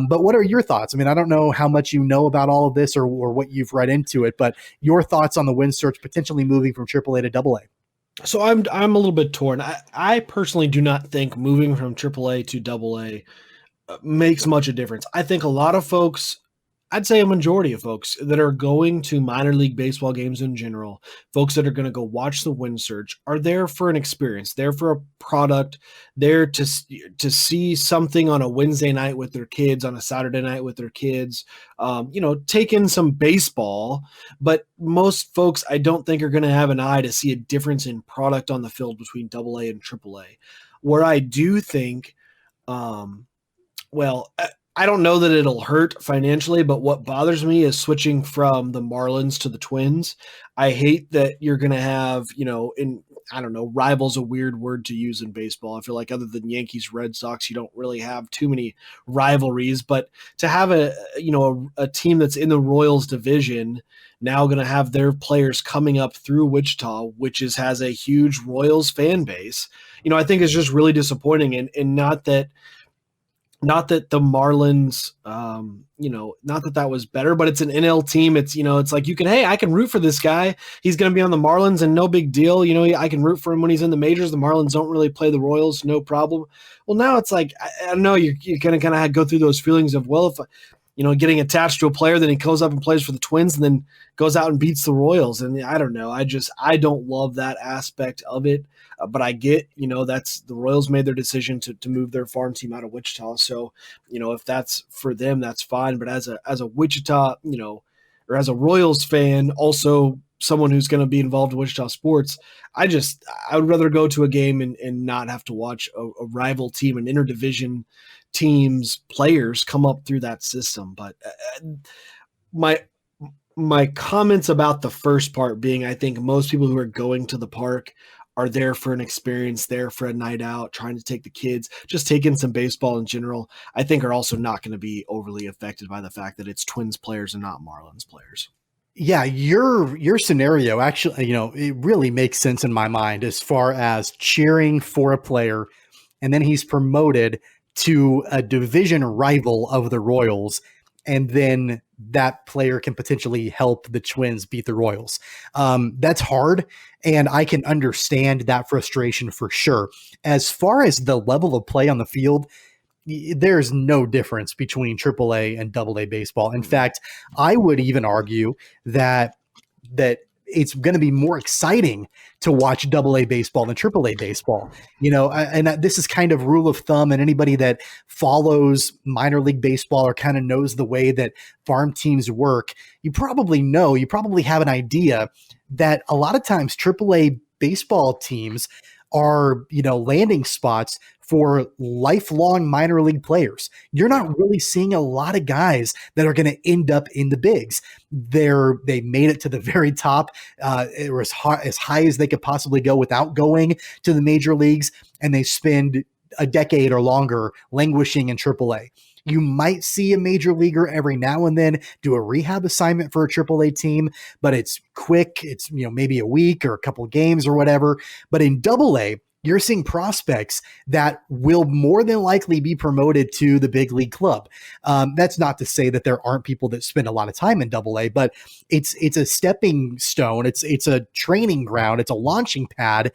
But what are your thoughts? I mean, I don't know how much you know about all of this or what you've read into it, but your thoughts on the Wind Surge potentially moving from AAA to AA. So I'm a little bit torn. I personally do not think moving from AAA to AA makes much a difference. I think a lot of folks, I'd say a majority of folks that are going to minor league baseball games in general, folks that are going to go watch the Wind Surge, are there for an experience, there for a product, there to see something on a Wednesday night with their kids, on a Saturday night with their kids, take in some baseball. But most folks, I don't think, are going to have an eye to see a difference in product on the field between AA and AAA. Where I do think, I don't know that it'll hurt financially, but what bothers me is switching from the Marlins to the Twins. I hate that you're going to have, rival's a weird word to use in baseball. I feel like other than Yankees, Red Sox, you don't really have too many rivalries, but to have a team that's in the Royals division now going to have their players coming up through Wichita, which has a huge Royals fan base, I think is just really disappointing, and not that the Marlins, not that was better, but it's an NL team. It's, it's like I can root for this guy. He's going to be on the Marlins and no big deal. I can root for him when he's in the majors. The Marlins don't really play the Royals, no problem. Well, now it's like, I don't know, you're going to kind of go through those feelings of, well, if, getting attached to a player, then he goes up and plays for the Twins and then goes out and beats the Royals. And I don't know. I don't love that aspect of it. But I get, that's the Royals made their decision to move their farm team out of Wichita. So, if that's for them, that's fine. But as a Wichita, or as a Royals fan, also someone who's going to be involved in Wichita sports, I would rather go to a game and not have to watch a rival team, an interdivision team's players come up through that system. But my comments about the first part being, I think most people who are going to the park are there for an experience, there for a night out, trying to take the kids, just taking some baseball in general, I think are also not going to be overly affected by the fact that it's Twins players and not Marlins players. Yeah, your scenario actually, it really makes sense in my mind as far as cheering for a player, and then he's promoted to a division rival of the Royals, and then that player can potentially help the Twins beat the Royals. That's hard, and I can understand that frustration for sure. As far as the level of play on the field, there's no difference between AAA and AA baseball. In fact, I would even argue that it's going to be more exciting to watch AA baseball than AAA baseball. And this is kind of rule of thumb, and anybody that follows minor league baseball or kind of knows the way that farm teams work, you probably have an idea that a lot of times AAA baseball teams are, landing spots for lifelong minor league players. You're not really seeing a lot of guys that are going to end up in the bigs. They made it to the very top, or as high as they could possibly go without going to the major leagues, and they spend a decade or longer languishing in AAA. You might see a major leaguer every now and then do a rehab assignment for a AAA team, but it's quick. It's, maybe a week or a couple of games or whatever. But in AA, you're seeing prospects that will more than likely be promoted to the big league club. That's not to say that there aren't people that spend a lot of time in AA, but it's a stepping stone. It's a training ground. It's a launching pad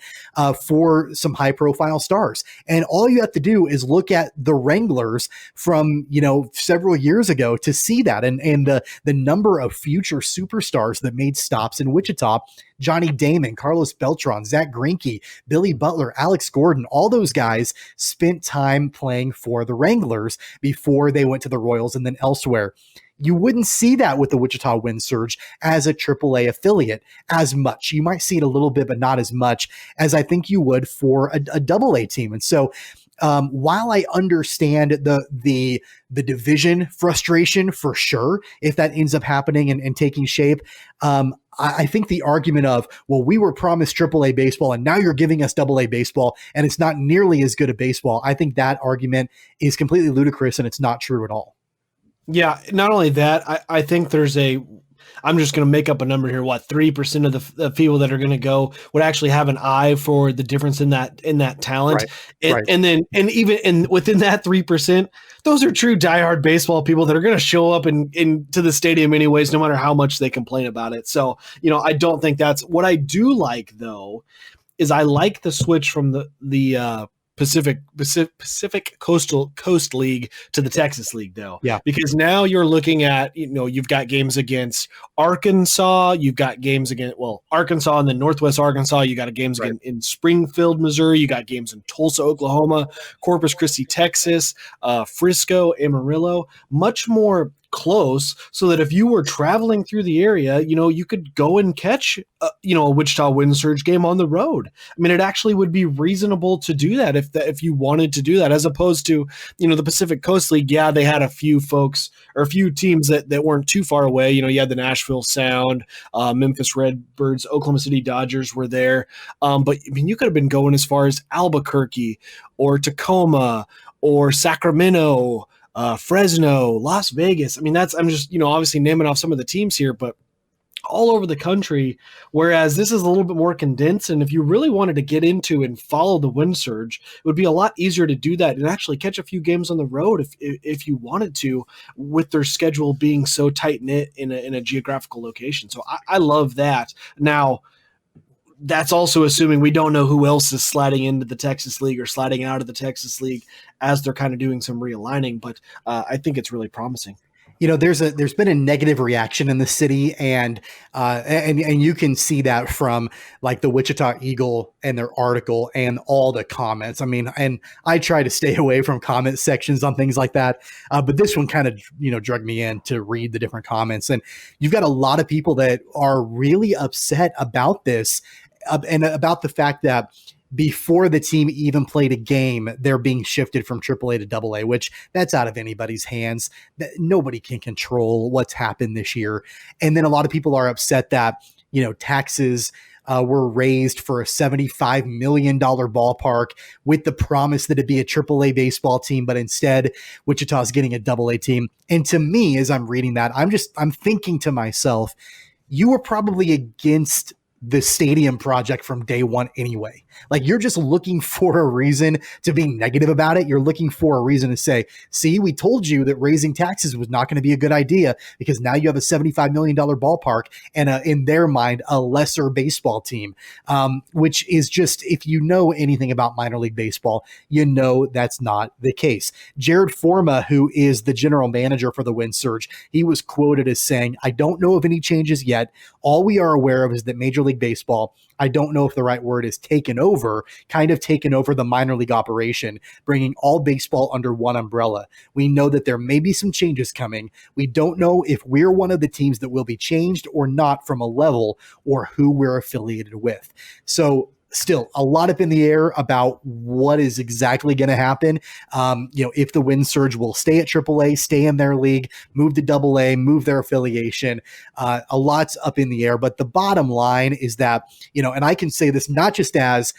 for some high profile stars. And all you have to do is look at the Wranglers from, several years ago to see that. And the number of future superstars that made stops in Wichita: Johnny Damon, Carlos Beltran, Zach Greinke, Billy Butler, Alex Gordon, all those guys spent time playing for the Wranglers before they went to the Royals and then elsewhere. You wouldn't see that with the Wichita Wind Surge as a AAA affiliate as much. You might see it a little bit, but not as much as I think you would for a AA team. And so while I understand the division frustration for sure, if that ends up happening and taking shape, I think the argument of, well, we were promised AAA baseball and now you're giving us AA baseball and it's not nearly as good a baseball, I think that argument is completely ludicrous and it's not true at all. Yeah, not only that, I think I'm just going to make up a number here. 3% of the people that are going to go would actually have an eye for the difference in that talent, right. And even within that 3%, those are true diehard baseball people that are going to show up into the stadium anyways, no matter how much they complain about it. So I don't think that's what I do like though. Is I like the switch from the Pacific Coast League to the Texas League, though. Yeah. Because now you're looking at, you've got games against Arkansas, you've got games against, Arkansas and then Northwest Arkansas, you got games again in Springfield, Missouri, you got games in Tulsa, Oklahoma, Corpus Christi, Texas, Frisco, Amarillo, much more close, so that if you were traveling through the area, you could go and catch a Wichita Wind Surge game on the road. I mean, it actually would be reasonable to do that if you wanted to do that, as opposed to the Pacific Coast League. Yeah, they had a few folks or a few teams that weren't too far away. You had the Nashville Sound, Memphis Redbirds, Oklahoma City Dodgers were there, but I mean, you could have been going as far as Albuquerque or Tacoma or Sacramento, Fresno, Las Vegas. I mean, I'm just, obviously naming off some of the teams here, but all over the country, whereas this is a little bit more condensed. And if you really wanted to get into and follow the Wind Surge, it would be a lot easier to do that and actually catch a few games on the road if you wanted to, with their schedule being so tight knit in a geographical location. So I love that. Now, that's also assuming we don't know who else is sliding into the Texas League or sliding out of the Texas League as they're kind of doing some realigning. But I think it's really promising. There's been a negative reaction in the city, and you can see that from like the Wichita Eagle and their article and all the comments. I mean, and I try to stay away from comment sections on things like that, but this one kind of drug me in to read the different comments, and you've got a lot of people that are really upset about this, and about the fact that before the team even played a game, they're being shifted from AAA to AA, which that's out of anybody's hands. Nobody can control what's happened this year. And then a lot of people are upset that, taxes were raised for a $75 million ballpark with the promise that it'd be a AAA baseball team, but instead Wichita's getting a AA team. And to me, as I'm reading that, I'm thinking to myself, you were probably against the stadium project from day one anyway. Like, you're just looking for a reason to be negative about it. You're looking for a reason to say, see, we told you that raising taxes was not going to be a good idea because now you have a $75 million ballpark and in their mind, a lesser baseball team, which is just, if you know anything about minor league baseball, you know that's not the case. Jared Forma, who is the general manager for the Wind Surge, he was quoted as saying, I don't know of any changes yet. All we are aware of is that Major League Baseball, I don't know if the right word is taken over the minor league operation, bringing all baseball under one umbrella. We know that there may be some changes coming. We don't know if we're one of the teams that will be changed or not from a level or who we're affiliated with. So still a lot up in the air about what is exactly going to happen. If the Wind Surge will stay at AAA, stay in their league, move to AA, move their affiliation, a lot's up in the air. But the bottom line is that, and I can say this not just as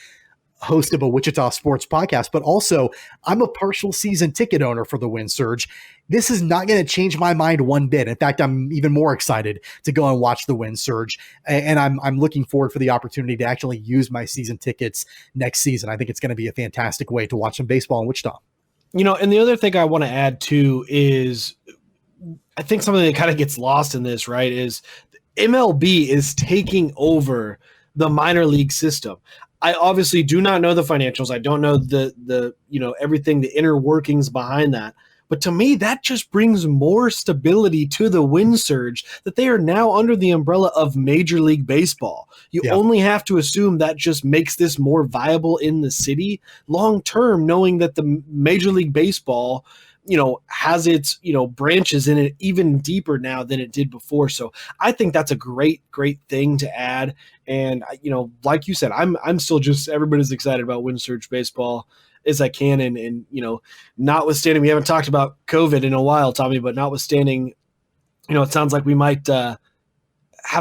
host of a Wichita sports podcast, but also I'm a partial season ticket owner for the Wind Surge. This is not going to change my mind one bit. In fact, I'm even more excited to go and watch the Wind Surge, and I'm looking forward for the opportunity to actually use my season tickets next season. I think it's going to be a fantastic way to watch some baseball in Wichita. And the other thing I want to add too is I think something that kind of gets lost in this, right, is MLB is taking over the minor league system. I obviously do not know the financials. I don't know the everything, the inner workings behind that. But to me, that just brings more stability to the Wind Surge, that they are now under the umbrella of Major League Baseball. You only have to assume that just makes this more viable in the city long term, knowing that the Major League Baseball has its, branches in it even deeper now than it did before. So I think that's a great thing to add. And, like you said, I'm still just every bit as excited about Wind Surge baseball as I can. And notwithstanding, we haven't talked about COVID in a while, Tommy, but notwithstanding, it sounds like we might have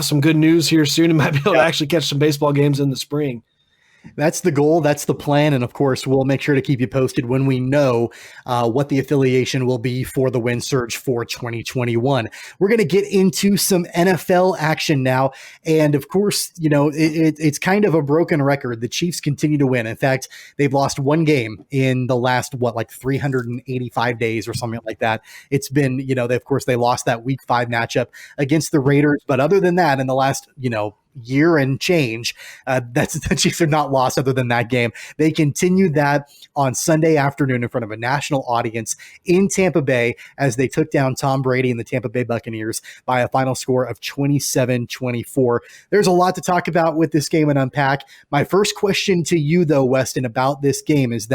some good news here soon and might be able to actually catch some baseball games in the spring. That's the goal. That's the plan. And of course, we'll make sure to keep you posted when we know what the affiliation will be for the Wind Surge for 2021. We're going to get into some NFL action now. And of course, it's kind of a broken record. The Chiefs continue to win. In fact, they've lost one game in the last, 385 days or something like that. It's been, they lost that week 5 matchup against the Raiders. But other than that, in the last, year and change, that's the Chiefs are not lost other than that game. They continued that on Sunday afternoon in front of a national audience in Tampa Bay as they took down Tom Brady and the Tampa Bay Buccaneers by a final score of 27-24. There's a lot to talk about with this game and unpack. My first question to you, though, Weston, about this game is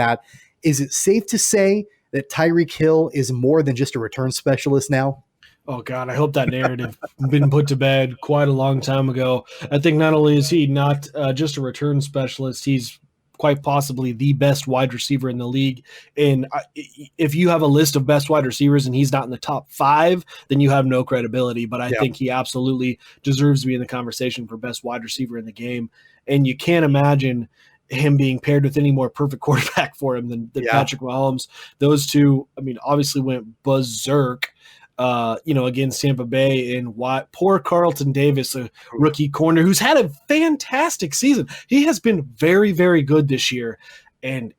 it safe to say that Tyreek Hill is more than just a return specialist now? Oh, God, I hope that narrative been put to bed quite a long time ago. I think not only is he not just a return specialist, he's quite possibly the best wide receiver in the league. And if you have a list of best wide receivers and he's not in the top 5, then you have no credibility. But I think he absolutely deserves to be in the conversation for best wide receiver in the game. And you can't imagine him being paired with any more perfect quarterback for him than Patrick Mahomes. Those two, obviously went berserk against Tampa Bay, and poor Carlton Davis, a rookie corner who's had a fantastic season. He has been very, very good this year, and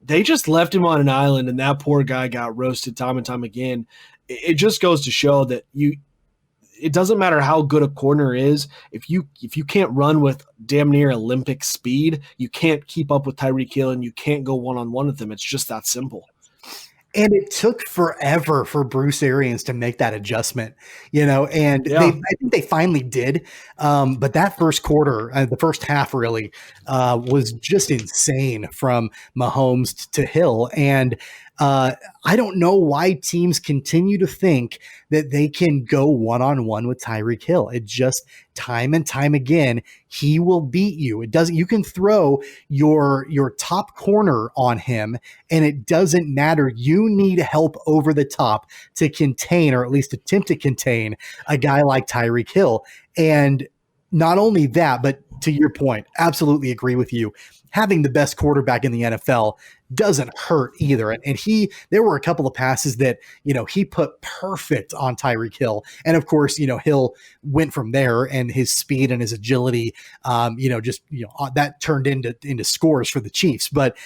they just left him on an island, and that poor guy got roasted time and time again. It just goes to show that it doesn't matter how good a corner is. If you can't run with damn near Olympic speed, you can't keep up with Tyreek Hill, and you can't go one-on-one with him. It's just that simple. And it took forever for Bruce Arians to make that adjustment, I think they finally did. But that first quarter, the first half really was just insane from Mahomes to Hill. And I don't know why teams continue to think that they can go one-on-one with Tyreek Hill. It just time and time again, he will beat you. You can throw your top corner on him and it doesn't matter. You need help over the top to contain, or at least attempt to contain, a guy like Tyreek Hill. And not only that, but to your point, absolutely agree with you. Having the best quarterback in the NFL doesn't hurt either. And there were a couple of passes that, he put perfect on Tyreek Hill. And of course, Hill went from there, and his speed and his agility, that turned into scores for the Chiefs. But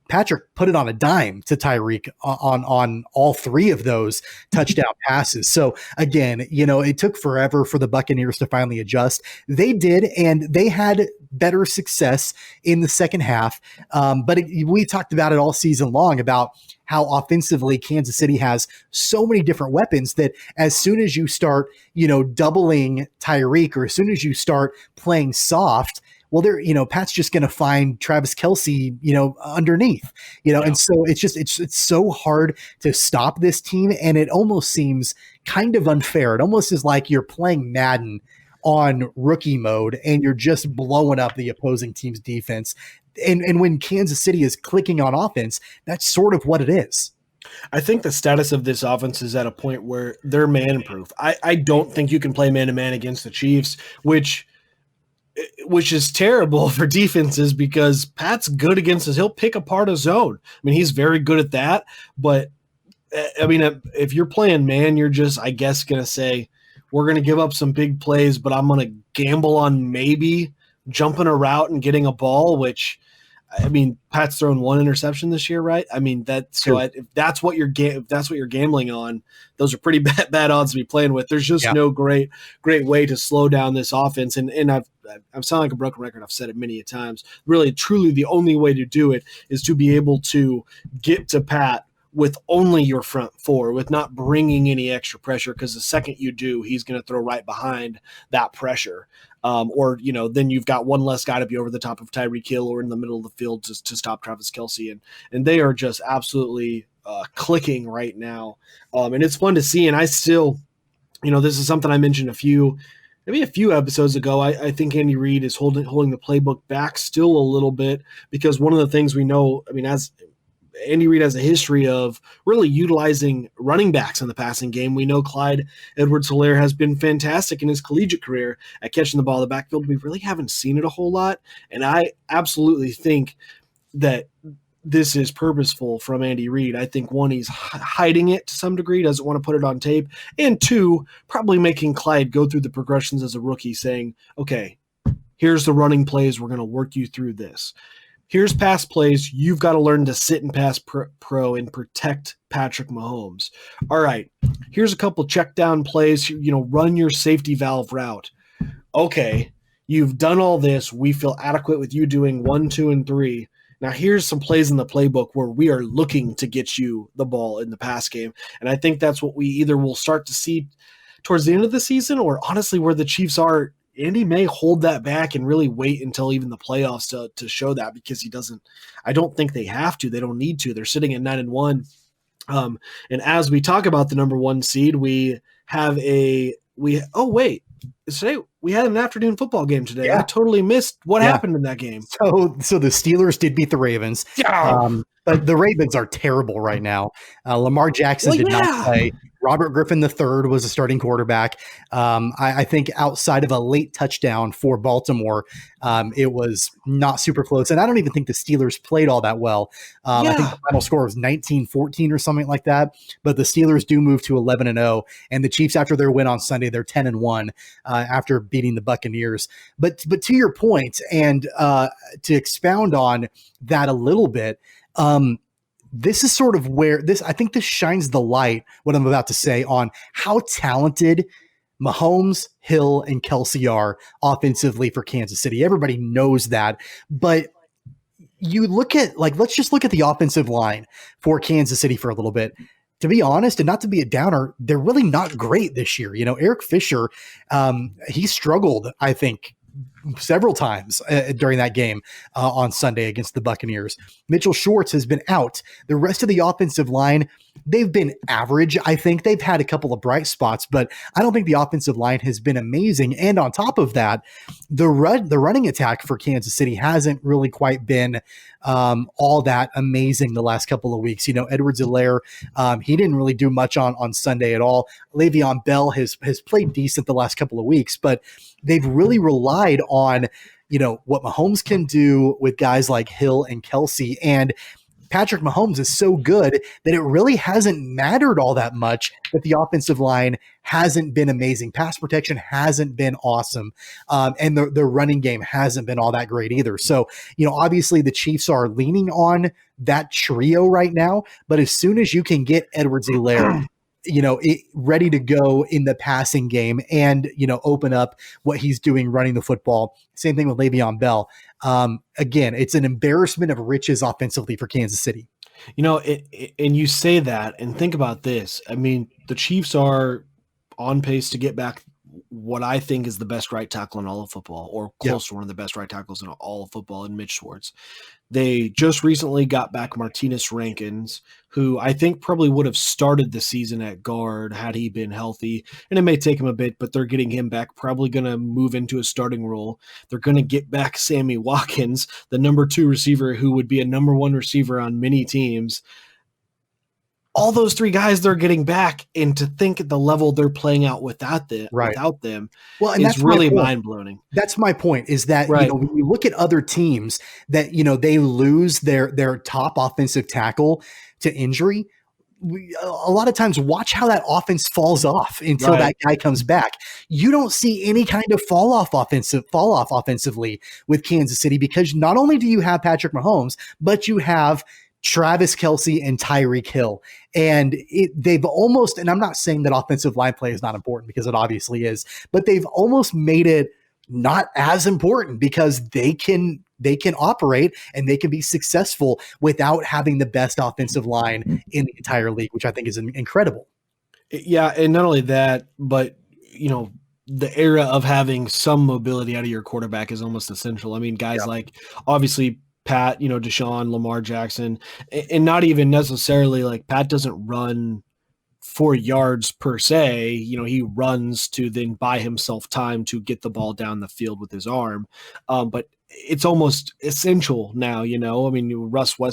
Patrick put it on a dime to Tyreek on all three of those touchdown passes. So again, it took forever for the Buccaneers to finally adjust. They did, and they had better success in the second half. But we talked about it all season long about how offensively Kansas City has so many different weapons that as soon as you start, doubling Tyreek, or as soon as you start playing soft, well, Pat's just going to find Travis Kelce, underneath, and so it's so hard to stop this team. And it almost seems kind of unfair. It almost is like you're playing Madden on rookie mode and you're just blowing up the opposing team's defense. And when Kansas City is clicking on offense, that's sort of what it is. I think the status of this offense is at a point where they're man-proof. I don't think you can play man-to-man against the Chiefs, which is terrible for defenses, because Pat's good against us. He'll pick apart a zone. I mean, he's very good at that. But, I mean, if you're playing man, you're just, I guess, going to say, we're going to give up some big plays, but I'm going to gamble on maybe jumping a route and getting a ball, which, I mean, Pat's thrown one interception this year, right? I mean, if that's what you're gambling on, those are pretty bad odds to be playing with. There's just no great way to slow down this offense. And I'm sounding like a broken record. I've said it many a times. Really, truly, the only way to do it is to be able to get to Pat with only your front four, with not bringing any extra pressure, because the second you do, he's going to throw right behind that pressure. Then you've got one less guy to be over the top of Tyreek Hill or in the middle of the field to stop Travis Kelce. And they are just absolutely clicking right now. And it's fun to see. And I still, this is something I mentioned a few episodes ago. I think Andy Reid is holding the playbook back still a little bit, because one of the things we know, I mean, as Andy Reid has a history of really utilizing running backs in the passing game. We know Clyde Edwards-Helaire has been fantastic in his collegiate career at catching the ball in the backfield. We really haven't seen it a whole lot, and I absolutely think that this is purposeful from Andy Reid. I think, one, he's hiding it to some degree, doesn't want to put it on tape, and two, probably making Clyde go through the progressions as a rookie, saying, okay, here's the running plays, we're going to work you through this. Here's pass plays. You've got to learn to sit and pass pro and protect Patrick Mahomes. All right, here's a couple check down plays. Run your safety valve route. Okay, you've done all this. We feel adequate with you doing 1, 2, and 3. Now here's some plays in the playbook where we are looking to get you the ball in the pass game. And I think that's what we either will start to see towards the end of the season, or honestly where the Chiefs are. Andy may hold that back and really wait until even the playoffs to show that, because I don't think they have to. They don't need to. They're sitting at 9-1. And as we talk about the number 1 seed, we had an afternoon football game today. Yeah. I totally missed what happened in that game. So the Steelers did beat the Ravens. But the Ravens are terrible right now. Lamar Jackson did not play. Robert Griffin III was a starting quarterback. I think outside of a late touchdown for Baltimore, it was not super close. And I don't even think the Steelers played all that well. I think the final score was 19-14 or something like that. But the Steelers do move to 11-0. And the Chiefs, after their win on Sunday, they're 10-1 after beating the Buccaneers. But to your point, and to expound on that a little bit, this is sort of where I think this shines the light, what I'm about to say, on how talented Mahomes, Hill, and Kelce are offensively for Kansas City. Everybody knows that. But you look at, let's just look at the offensive line for Kansas City for a little bit. To be honest, and not to be a downer, they're really not great this year. Eric Fisher, he struggled, I think, several times during that game on Sunday against the Buccaneers. Mitchell Schwartz has been out. The rest of the offensive line, they've been average. I think they've had a couple of bright spots, but I don't think the offensive line has been amazing. And on top of that, the running attack for Kansas City hasn't really quite been all that amazing the last couple of weeks. Edwards-Helaire, he didn't really do much on Sunday at all. Le'Veon Bell has played decent the last couple of weeks, but they've really relied on, what Mahomes can do with guys like Hill and Kelce. And Patrick Mahomes is so good that it really hasn't mattered all that much that the offensive line hasn't been amazing. Pass protection hasn't been awesome. And the running game hasn't been all that great either. So, obviously the Chiefs are leaning on that trio right now, but as soon as you can get Edwards-Helaire, ready to go in the passing game and, open up what he's doing running the football. Same thing with Le'Veon Bell. Again, it's an embarrassment of riches offensively for Kansas City. And you say that, and think about this. I mean, the Chiefs are on pace to get back what I think is the best right tackle in all of football, or close to one of the best right tackles in all of football, in Mitch Schwartz. They just recently got back Martinez Rankins, who I think probably would have started the season at guard had he been healthy. And it may take him a bit, but they're getting him back, probably going to move into a starting role. They're going to get back Sammy Watkins, the number 2 receiver who would be a number 1 receiver on many teams. All those 3 guys they're getting back, and to think at the level they're playing out without them, well, and is really mind-blowing. That's my point, is that when you look at other teams that they lose their top offensive tackle to injury, a lot of times watch how that offense falls off until that guy comes back. You don't see any kind of fall off offensively with Kansas City, because not only do you have Patrick Mahomes, but you have Travis Kelce and Tyreek Hill. And they've almost, and I'm not saying that offensive line play is not important, because it obviously is, but they've almost made it not as important, because they can operate and they can be successful without having the best offensive line in the entire league, which I think is incredible. Yeah. And not only that, but the era of having some mobility out of your quarterback is almost essential. I mean, guys like obviously Pat, Deshaun, Lamar Jackson, and not even necessarily like Pat doesn't run 4 yards per se. He runs to then buy himself time to get the ball down the field with his arm. But it's almost essential now, I mean, Russell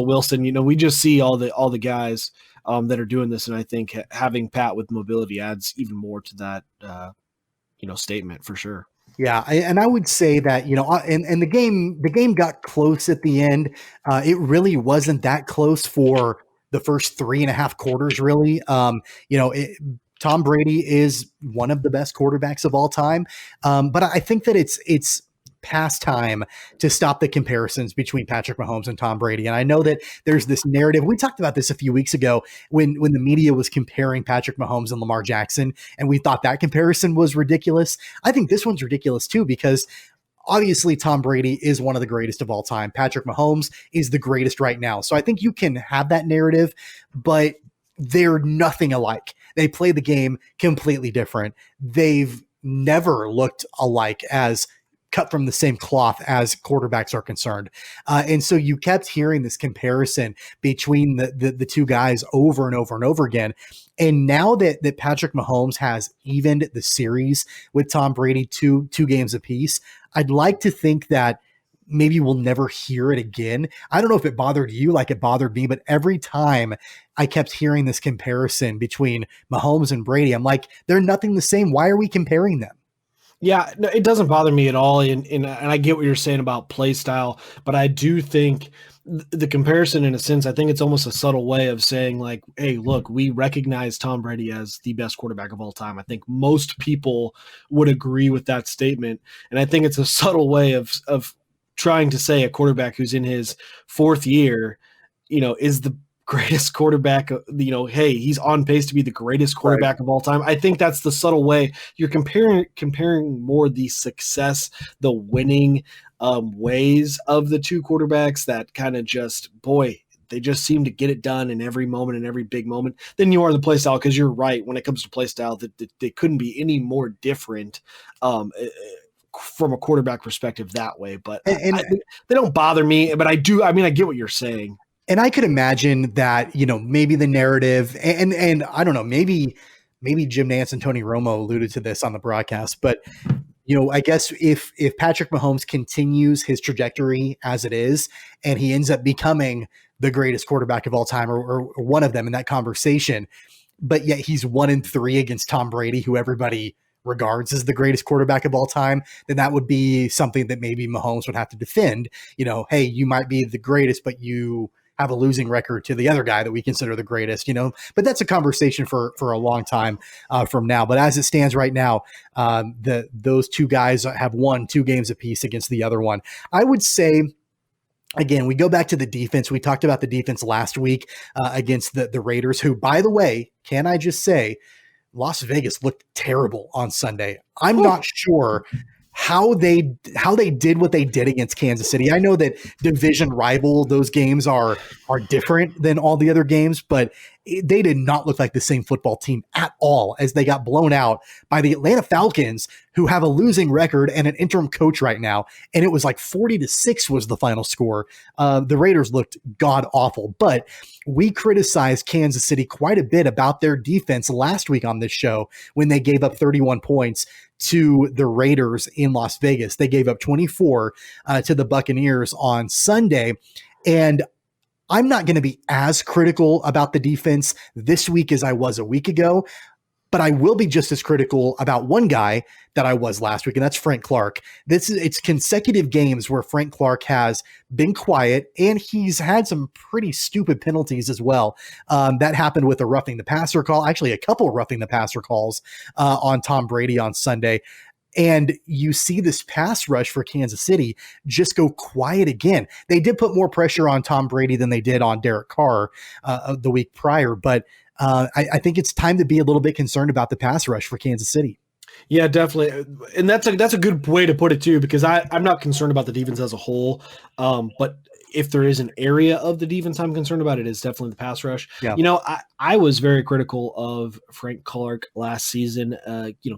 Wilson, we just see all the guys that are doing this. And I think having Pat with mobility adds even more to that, statement for sure. Yeah, and I would say that, and the game got close at the end. It really wasn't that close for the first 3.5 quarters, really. Tom Brady is one of the best quarterbacks of all time, but I think that it's past time to stop the comparisons between Patrick Mahomes and Tom Brady. And I know that there's this narrative. We talked about this a few weeks ago when the media was comparing Patrick Mahomes and Lamar Jackson, and we thought that comparison was ridiculous. I think this one's ridiculous too, because obviously Tom Brady is one of the greatest of all time. Patrick Mahomes is the greatest right now. So I think you can have that narrative, but they're nothing alike. They play the game completely different. They've never looked alike as cut from the same cloth as quarterbacks are concerned. And so you kept hearing this comparison between the 2 guys over and over and over again. And now that Patrick Mahomes has evened the series with Tom Brady two games apiece, I'd like to think that maybe we'll never hear it again. I don't know if it bothered you like it bothered me, but every time I kept hearing this comparison between Mahomes and Brady, I'm like, they're nothing the same. Why are we comparing them? Yeah, no, it doesn't bother me at all. And I get what you're saying about play style, but I do think the comparison, in a sense, I think it's almost a subtle way of saying like, hey, look, we recognize Tom Brady as the best quarterback of all time. I think most people would agree with that statement. And I think it's a subtle way of trying to say a quarterback who's in his 4th year, is the greatest quarterback, hey, he's on pace to be the greatest quarterback of all time. I think that's the subtle way you're comparing more the success, the winning ways of the 2 quarterbacks that kind of just, boy, They just seem to get it done in every moment, in every big moment, than you are the play style. Because you're right, when it comes to play style, that they couldn't be any more different from a quarterback perspective that way. But they don't bother me. But I do. I mean, I get what you're saying. And I could imagine that, maybe the narrative and I don't know, maybe Jim Nantz and Tony Romo alluded to this on the broadcast, but I guess if Patrick Mahomes continues his trajectory as it is, and he ends up becoming the greatest quarterback of all time, or one of them in that conversation, but yet he's 1-3 against Tom Brady, who everybody regards as the greatest quarterback of all time, then that would be something that maybe Mahomes would have to defend. Hey, you might be the greatest, but you have a losing record to the other guy that we consider the greatest, but that's a conversation for a long time from now. But as it stands right now, those two guys have won 2 games apiece against the other one. I would say, again, we go back to the defense. We talked about the defense last week against the Raiders, who, by the way, can I just say, Las Vegas looked terrible on Sunday. I'm not sure how they did what they did against Kansas City. I know that division rival, those games are different than all the other games, but they did not look like the same football team at all, as they got blown out by the Atlanta Falcons, who have a losing record and an interim coach right now. And it was like 40-6 was the final score. The Raiders looked god awful, but we criticized Kansas City quite a bit about their defense last week on this show when they gave up 31 points to the Raiders in Las Vegas. They gave up 24 to the Buccaneers on Sunday. And I'm not going to be as critical about the defense this week as I was a week ago, but I will be just as critical about one guy that I was last week, and that's Frank Clark. It's consecutive games where Frank Clark has been quiet, and he's had some pretty stupid penalties as well. That happened with a roughing the passer call, actually a couple roughing the passer calls on Tom Brady on Sunday. And you see this pass rush for Kansas City just go quiet again. They did put more pressure on Tom Brady than they did on Derek Carr the week prior, but I think it's time to be a little bit concerned about the pass rush for Kansas City. Yeah, definitely. And that's a good way to put it too, because I'm not concerned about the defense as a whole. But if there is an area of the defense I'm concerned about, it is definitely the pass rush. Yeah. I was very critical of Frank Clark last season,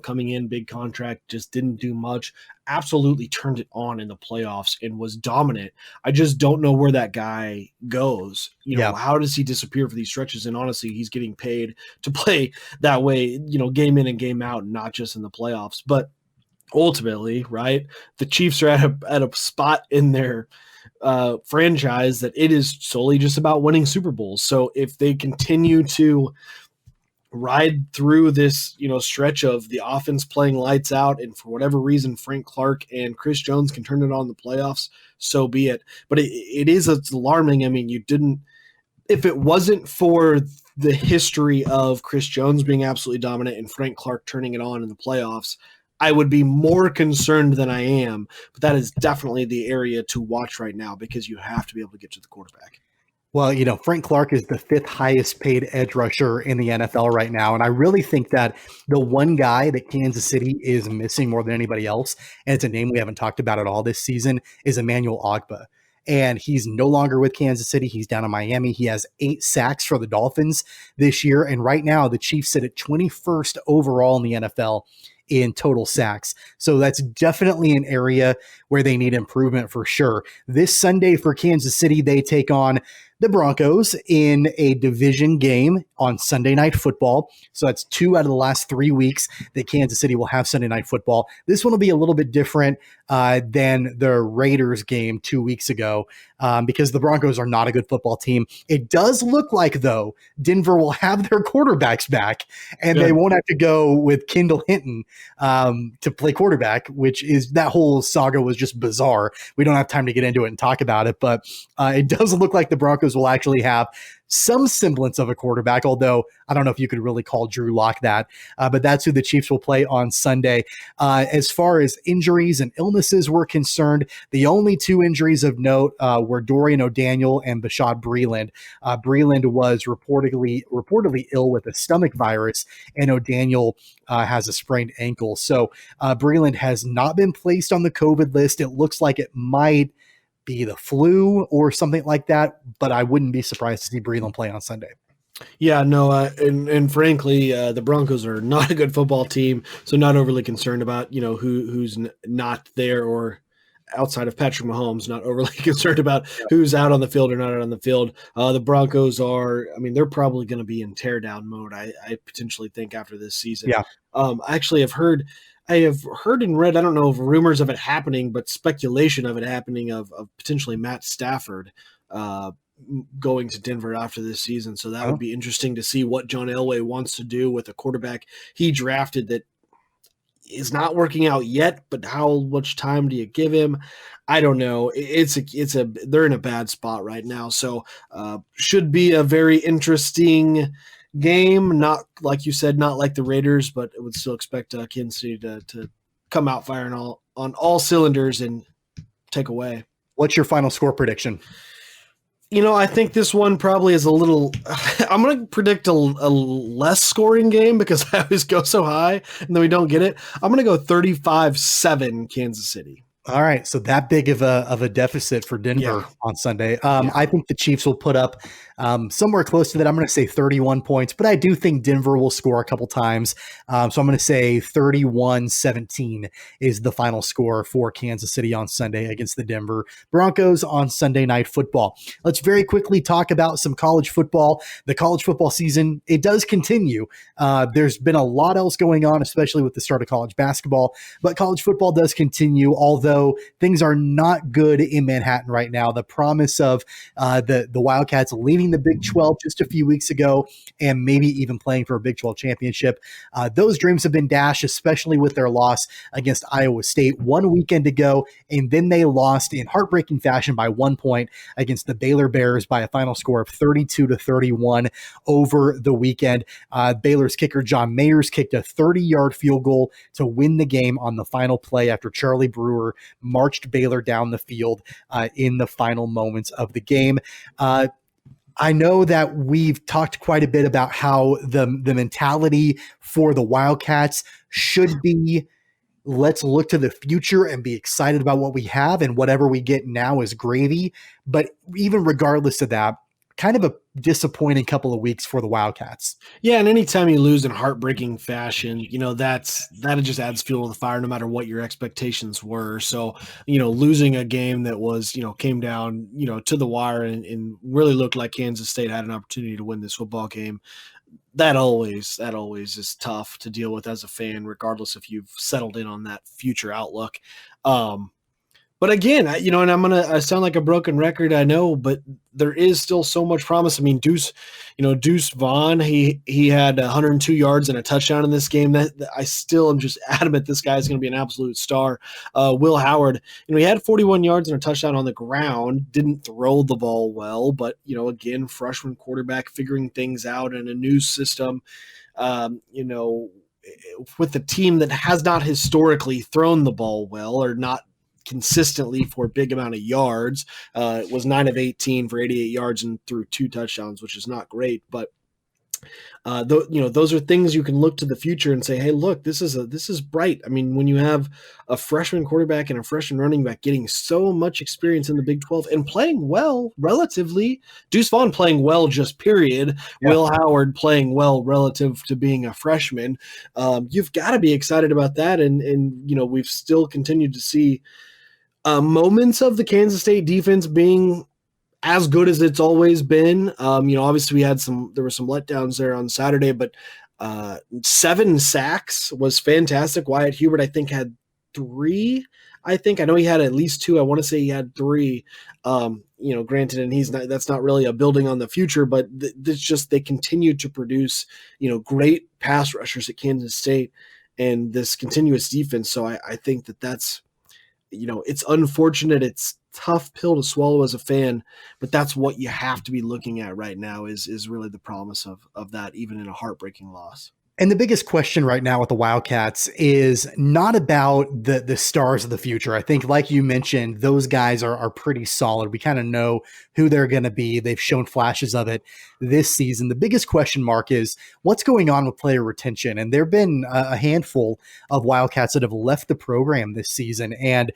coming in, big contract, just didn't do much, absolutely turned it on in the playoffs and was dominant. I just don't know where that guy goes. How does he disappear for these stretches? And honestly, he's getting paid to play that way, game in and game out, and not just in the playoffs. But ultimately, right, the Chiefs are at a spot in their franchise that it is solely just about winning Super Bowls. So if they continue to ride through this, stretch of the offense playing lights out, and for whatever reason Frank Clark and Chris Jones can turn it on in the playoffs, so be it. But it's alarming. I mean, if it wasn't for the history of Chris Jones being absolutely dominant and Frank Clark turning it on in the playoffs, I would be more concerned than I am, but that is definitely the area to watch right now, because you have to be able to get to the quarterback. Well, Frank Clark is the 5th highest paid edge rusher in the NFL right now. And I really think that the one guy that Kansas City is missing more than anybody else, and it's a name we haven't talked about at all this season, is Emmanuel Ogbah. And he's no longer with Kansas City. He's down in Miami. He has 8 sacks for the Dolphins this year. And right now, the Chiefs sit at 21st overall in the NFL in total sacks. So that's definitely an area where they need improvement for sure. This Sunday for Kansas City, they take on the Broncos in a division game on Sunday Night Football. So that's 2 out of the last 3 weeks that Kansas City will have Sunday Night Football. This one will be a little bit different than the Raiders game 2 weeks ago because the Broncos are not a good football team. It does look like, though, Denver will have their quarterbacks back, and they won't have to go with Kendall Hinton to play quarterback, which is, that whole saga was just bizarre. We don't have time to get into it and talk about it, but it does look like the Broncos will actually have some semblance of a quarterback, although I don't know if you could really call Drew Lock that, but that's who the Chiefs will play on Sunday. As far as injuries and illnesses were concerned, the only 2 injuries of note were Dorian O'Daniel and Bashaud Breeland. Breeland was reportedly ill with a stomach virus, and O'Daniel has a sprained ankle. So Breeland has not been placed on the COVID list. It looks like it might be the flu or something like that, but I wouldn't be surprised to see Breland play on Sunday. Yeah, no, and frankly, the Broncos are not a good football team, so not overly concerned about who's not there, or outside of Patrick Mahomes, not overly concerned about who's out on the field or not out on the field. The Broncos are, I mean, they're probably going to be in tear down mode. I potentially think after this season. Yeah. I actually have heard and read, I don't know if rumors of it happening, but speculation of it happening of potentially Matt Stafford going to Denver after this season. So that would be interesting to see what John Elway wants to do with a quarterback he drafted that is not working out yet, but how much time do you give him? I don't know. They're in a bad spot right now. So should be a very interesting game. Not like you said, not like the Raiders, but I would still expect Kansas City to come out firing on all cylinders and take away. What's your final score prediction? I think this one probably is a little – I'm going to predict a less scoring game because I always go so high and then we don't get it. I'm going to go 35-7 Kansas City. All right, so that big of a deficit for Denver on Sunday. I think the Chiefs will put up somewhere close to that. I'm going to say 31 points, but I do think Denver will score a couple times. So I'm going to say 31-17 is the final score for Kansas City on Sunday against the Denver Broncos on Sunday Night Football. Let's very quickly talk about some college football. The college football season, it does continue. There's been a lot else going on, especially with the start of college basketball, but college football does continue, although things are not good in Manhattan right now. The promise of the Wildcats leaving the Big 12 just a few weeks ago and maybe even playing for a Big 12 championship, those dreams have been dashed, especially with their loss against Iowa State 1 weekend ago, and then they lost in heartbreaking fashion by 1 point against the Baylor Bears by a final score of 32-31 over the weekend. Baylor's kicker John Mayers kicked a 30-yard field goal to win the game on the final play after Charlie Brewer marched Baylor down the field in the final moments of the game. I know that we've talked quite a bit about how the mentality for the Wildcats should be, let's look to the future and be excited about what we have, and whatever we get now is gravy. But even regardless of that, kind of a disappointing couple of weeks for the Wildcats. Yeah, and anytime you lose in heartbreaking fashion, that just adds fuel to the fire no matter what your expectations were. So, losing a game that was, came down, to the wire and really looked like Kansas State had an opportunity to win this football game, that always is tough to deal with as a fan, regardless if you've settled in on that future outlook. But again, and I sound like a broken record, I know, but there is still so much promise. I mean, Deuce Vaughn, he had 102 yards and a touchdown in this game. That I still am just adamant this guy is going to be an absolute star. Will Howard, he had 41 yards and a touchdown on the ground, didn't throw the ball well, but again, freshman quarterback figuring things out in a new system. With a team that has not historically thrown the ball well or not consistently for a big amount of yards. It was 9 of 18 for 88 yards and threw 2 touchdowns, which is not great, but those are things you can look to the future and say, hey, look, this is bright. I mean, when you have a freshman quarterback and a freshman running back getting so much experience in the Big 12 and playing well relatively, Deuce Vaughn playing well just period, Will Howard playing well relative to being a freshman, you've got to be excited about that. And we've still continued to see moments of the Kansas State defense being as good as it's always been. Obviously there were some letdowns there on Saturday, but 7 sacks was fantastic. Wyatt Hubert, I think, had 3. I know he had at least 2. I want to say he had 3. Granted, and that's not really a building on the future, but it's just they continue to produce, great pass rushers at Kansas State and this continuous defense. So I think that's, it's unfortunate. It's tough pill to swallow as a fan, but that's what you have to be looking at right now is really the promise of that, even in a heartbreaking loss. And the biggest question right now with the Wildcats is not about the stars of the future. I think, like you mentioned, those guys are pretty solid. We kind of know who they're going to be. They've shown flashes of it this season. The biggest question mark is what's going on with player retention. And there have been a handful of Wildcats that have left the program this season. And,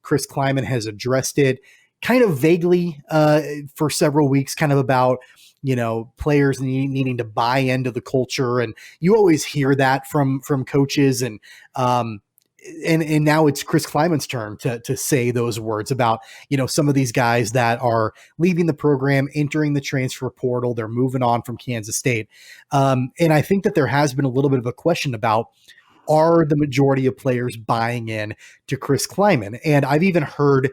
Chris Kleiman has addressed it kind of vaguely for several weeks, kind of about players needing to buy into the culture. And you always hear that from coaches. And now it's Chris Kleiman's turn to say those words about, some of these guys that are leaving the program, entering the transfer portal. They're moving on from Kansas State. And I think that there has been a little bit of a question about, are the majority of players buying in to Chris Kleiman? And I've even heard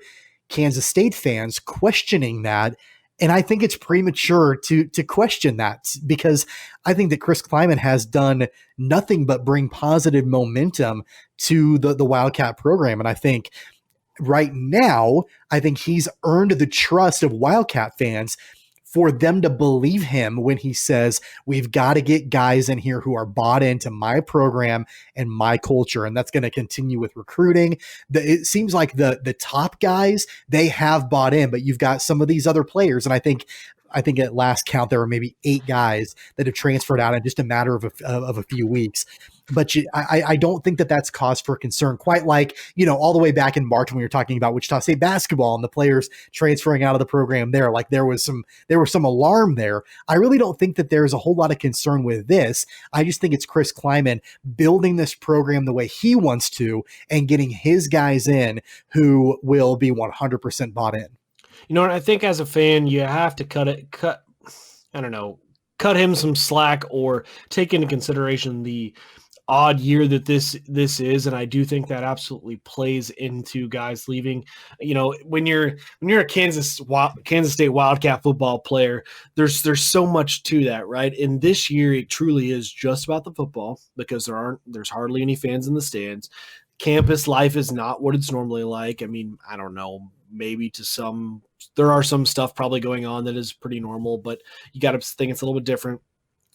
Kansas State fans questioning that. And I think it's premature to question that, because I think that Chris Kleiman has done nothing but bring positive momentum to the Wildcat program. And I think right now, I think he's earned the trust of Wildcat fans for them to believe him when he says, we've got to get guys in here who are bought into my program and my culture. And that's going to continue with recruiting. It seems like the top guys, they have bought in, but you've got some of these other players. And I think at last count, there were maybe 8 guys that have transferred out in just a matter of a few weeks. But I don't think that that's cause for concern, quite like, all the way back in March when we were talking about Wichita State basketball and the players transferring out of the program there. Like there was some alarm there. I really don't think that there's a whole lot of concern with this. I just think it's Chris Kleiman building this program the way he wants to and getting his guys in who will be 100% bought in. And I think as a fan, you have to cut him some slack or take into consideration the odd year that this is, and I do think that absolutely plays into guys leaving. When you're a Kansas State Wildcat football player, there's so much to that, right? And this year it truly is just about the football, because there's hardly any fans in the stands. Campus life is not what it's normally like. I mean, I don't know, maybe there are some stuff probably going on that is pretty normal, but you got to think it's a little bit different.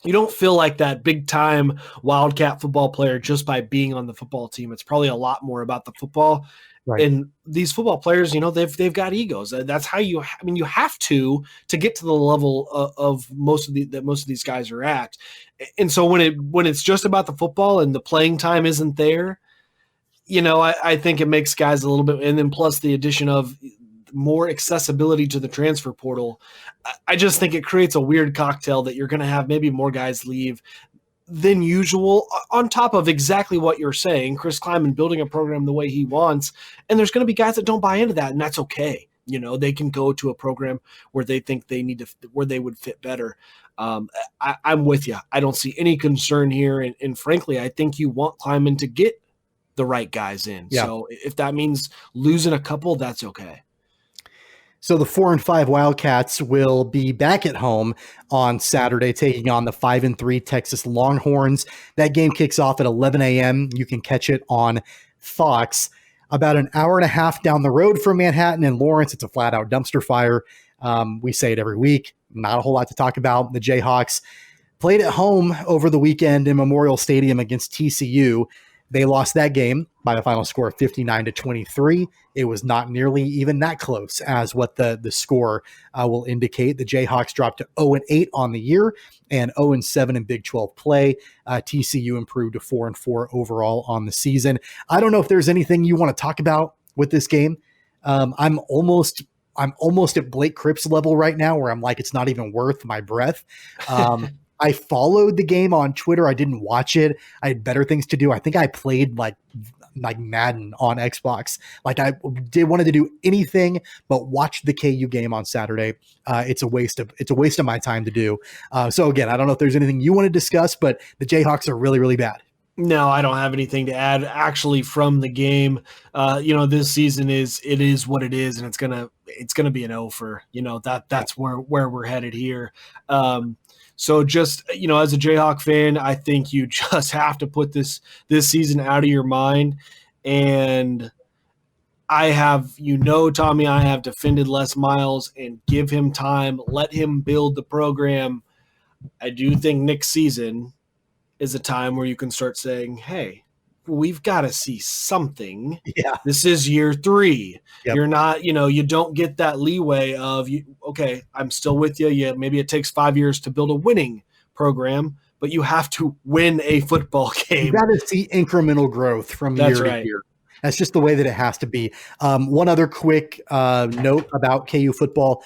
You don't feel like that big-time Wildcat football player just by being on the football team. It's probably a lot more about the football. Right. And these football players, they've got egos. That's how you have to get to the level of most of these guys are at. And so when it's just about the football and the playing time isn't there, I think it makes guys a little bit, and then plus the addition of more accessibility to the transfer portal, I just think it creates a weird cocktail that you're going to have maybe more guys leave than usual, on top of exactly what you're saying, Chris Kleiman building a program the way he wants. And there's going to be guys that don't buy into that, and that's okay. They can go to a program where they think where they would fit better. I'm with you. I don't see any concern here. And frankly, I think you want Kleiman to get the right guys in. Yeah. So if that means losing a couple, that's okay. So the 4-5 Wildcats will be back at home on Saturday, taking on the 5-3 Texas Longhorns. That game kicks off at 11 a.m. You can catch it on Fox. About an hour and a half down the road from Manhattan and Lawrence, it's a flat-out dumpster fire. We say it every week. Not a whole lot to talk about. The Jayhawks played at home over the weekend in Memorial Stadium against TCU. They lost that game by a final score of 59-23. It was not nearly even that close as what the score will indicate. The Jayhawks dropped to 0-8 on the year and 0-7 in Big 12 play. TCU improved to 4-4 overall on the season. I don't know if there's anything you want to talk about with this game. I'm almost at Blake Cripps level right now, where I'm like, it's not even worth my breath. I followed the game on Twitter. I didn't watch it. I had better things to do. I think I played like Madden on Xbox. Like I wanted to do anything but watch the KU game on Saturday. It's a waste of my time to do. So again, I don't know if there's anything you want to discuss, but the Jayhawks are really, really bad. No, I don't have anything to add actually from the game. This season is what it is, and it's gonna be an O for, that's where we're headed here. So just, as a Jayhawk fan, I think you just have to put this season out of your mind. And I have, Tommy, I have defended Les Miles and give him time, let him build the program. I do think next season is a time where you can start saying, hey, we've got to see something. Yeah. This is year 3. Yep. You're not, you don't get that leeway of, okay, I'm still with you. Yeah, maybe it takes 5 years to build a winning program, but you have to win a football game. You got to see incremental growth from year to year. That's just the way that it has to be. One other quick note about KU football.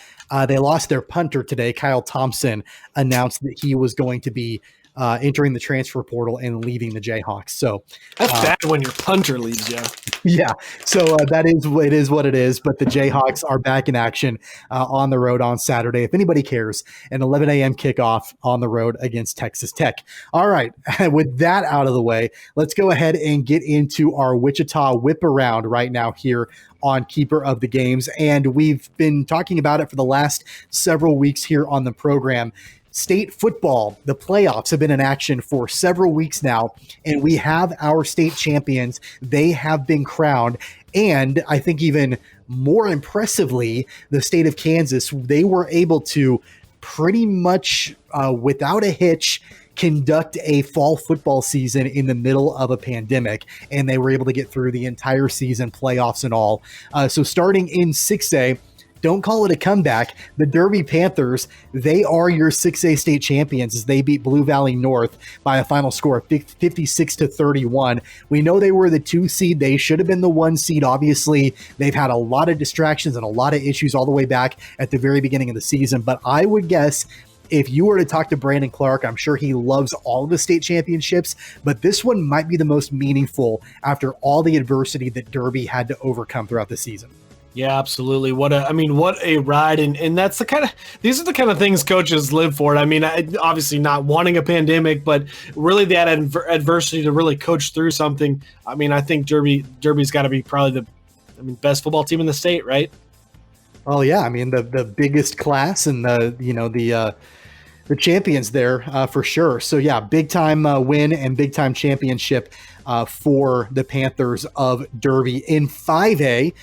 They lost their punter today. Kyle Thompson announced that he was going to be entering the transfer portal and leaving the Jayhawks. So that's bad when your punter leaves you. Yeah. So it is what it is. But the Jayhawks are back in action on the road on Saturday. If anybody cares, an 11 a.m. kickoff on the road against Texas Tech. All right. With that out of the way, let's go ahead and get into our Wichita Whip Around right now here on Keeper of the Games. And we've been talking about it for the last several weeks here on the program. State football, the playoffs have been in action for several weeks now, and we have our state champions. They have been crowned, and I think even more impressively, the state of Kansas, they were able to pretty much without a hitch conduct a fall football season in the middle of a pandemic, and they were able to get through the entire season, playoffs and all. So starting in 6A, don't call it a comeback. The Derby Panthers, they are your 6A state champions as they beat Blue Valley North by a final score of 56-31. We know they were the 2 seed. They should have been the 1 seed. Obviously, they've had a lot of distractions and a lot of issues all the way back at the very beginning of the season. But I would guess if you were to talk to Brandon Clark, I'm sure he loves all of the state championships, but this one might be the most meaningful after all the adversity that Derby had to overcome throughout the season. Yeah, absolutely. What a ride. And that's these are the kind of things coaches live for. I mean, obviously not wanting a pandemic, but really that adversity to really coach through something. I mean, I think Derby's got to be probably the best football team in the state, right? Oh yeah. I mean, the biggest class and the champions there for sure. So yeah, big time win and big time championship for the Panthers of Derby. In 5A,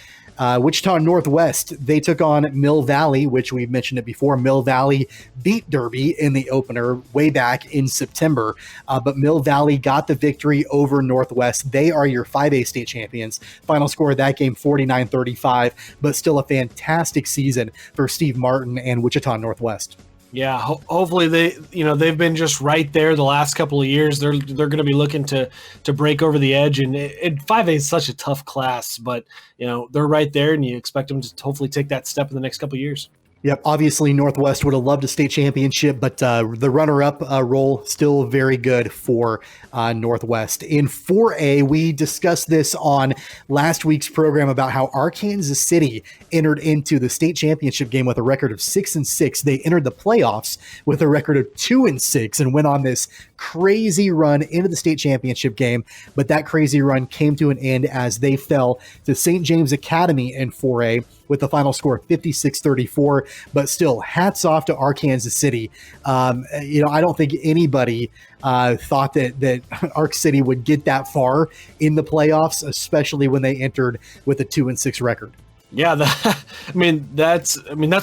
Wichita Northwest, they took on Mill Valley, which we've mentioned it before. Mill Valley beat Derby in the opener way back in September, but Mill Valley got the victory over Northwest. They are your 5A state champions. Final score of that game, 49-35, but still a fantastic season for Steve Martin and Wichita Northwest. Yeah, hopefully they've been just right there the last couple of years. They're going to be looking to break over the edge, and 5A is such a tough class, but they're right there, and you expect them to hopefully take that step in the next couple of years. Yep, obviously Northwest would have loved a state championship, but the runner-up role still very good for Northwest. In 4A, we discussed this on last week's program about how Arkansas City entered into the state championship game with a record of 6-6. They entered the playoffs with a record of 2-6 and went on this crazy run into the state championship game, but that crazy run came to an end as they fell to St. James Academy in 4A with the final score of 56-34, but still hats off to Arkansas City. I don't think anybody thought that Ark City would get that far in the playoffs, especially when they entered with a 2-6 record. Yeah, that's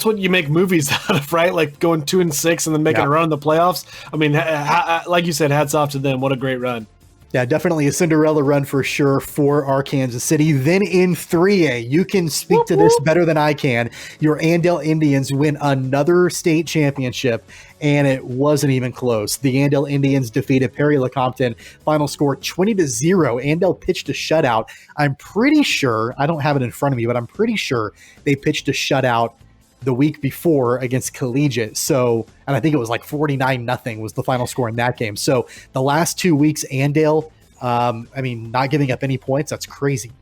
what you make movies out of, right? Like going 2-6 and then making a run in the playoffs. I mean, like you said, hats off to them. What a great run. Yeah, definitely a Cinderella run for sure for Arkansas City. Then in 3A, you can speak to this better than I can. Your Andale Indians win another state championship, and it wasn't even close. The Andale Indians defeated Perry-LeCompton. Final score 20-0. Andale pitched a shutout. I'm pretty sure, I don't have it in front of me, but I'm pretty sure they pitched a shutout the week before against Collegiate. So, and I think it was like 49-0 was the final score in that game. So the last 2 weeks, Andale, not giving up any points. That's crazy.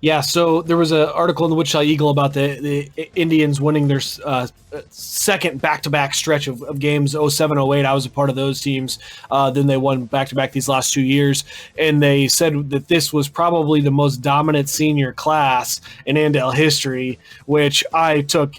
Yeah, so there was an article in the Wichita Eagle about the Indians winning their second back-to-back stretch of games, 07-08. I was a part of those teams. Then they won back-to-back these last 2 years, and they said that this was probably the most dominant senior class in Andale history, which I took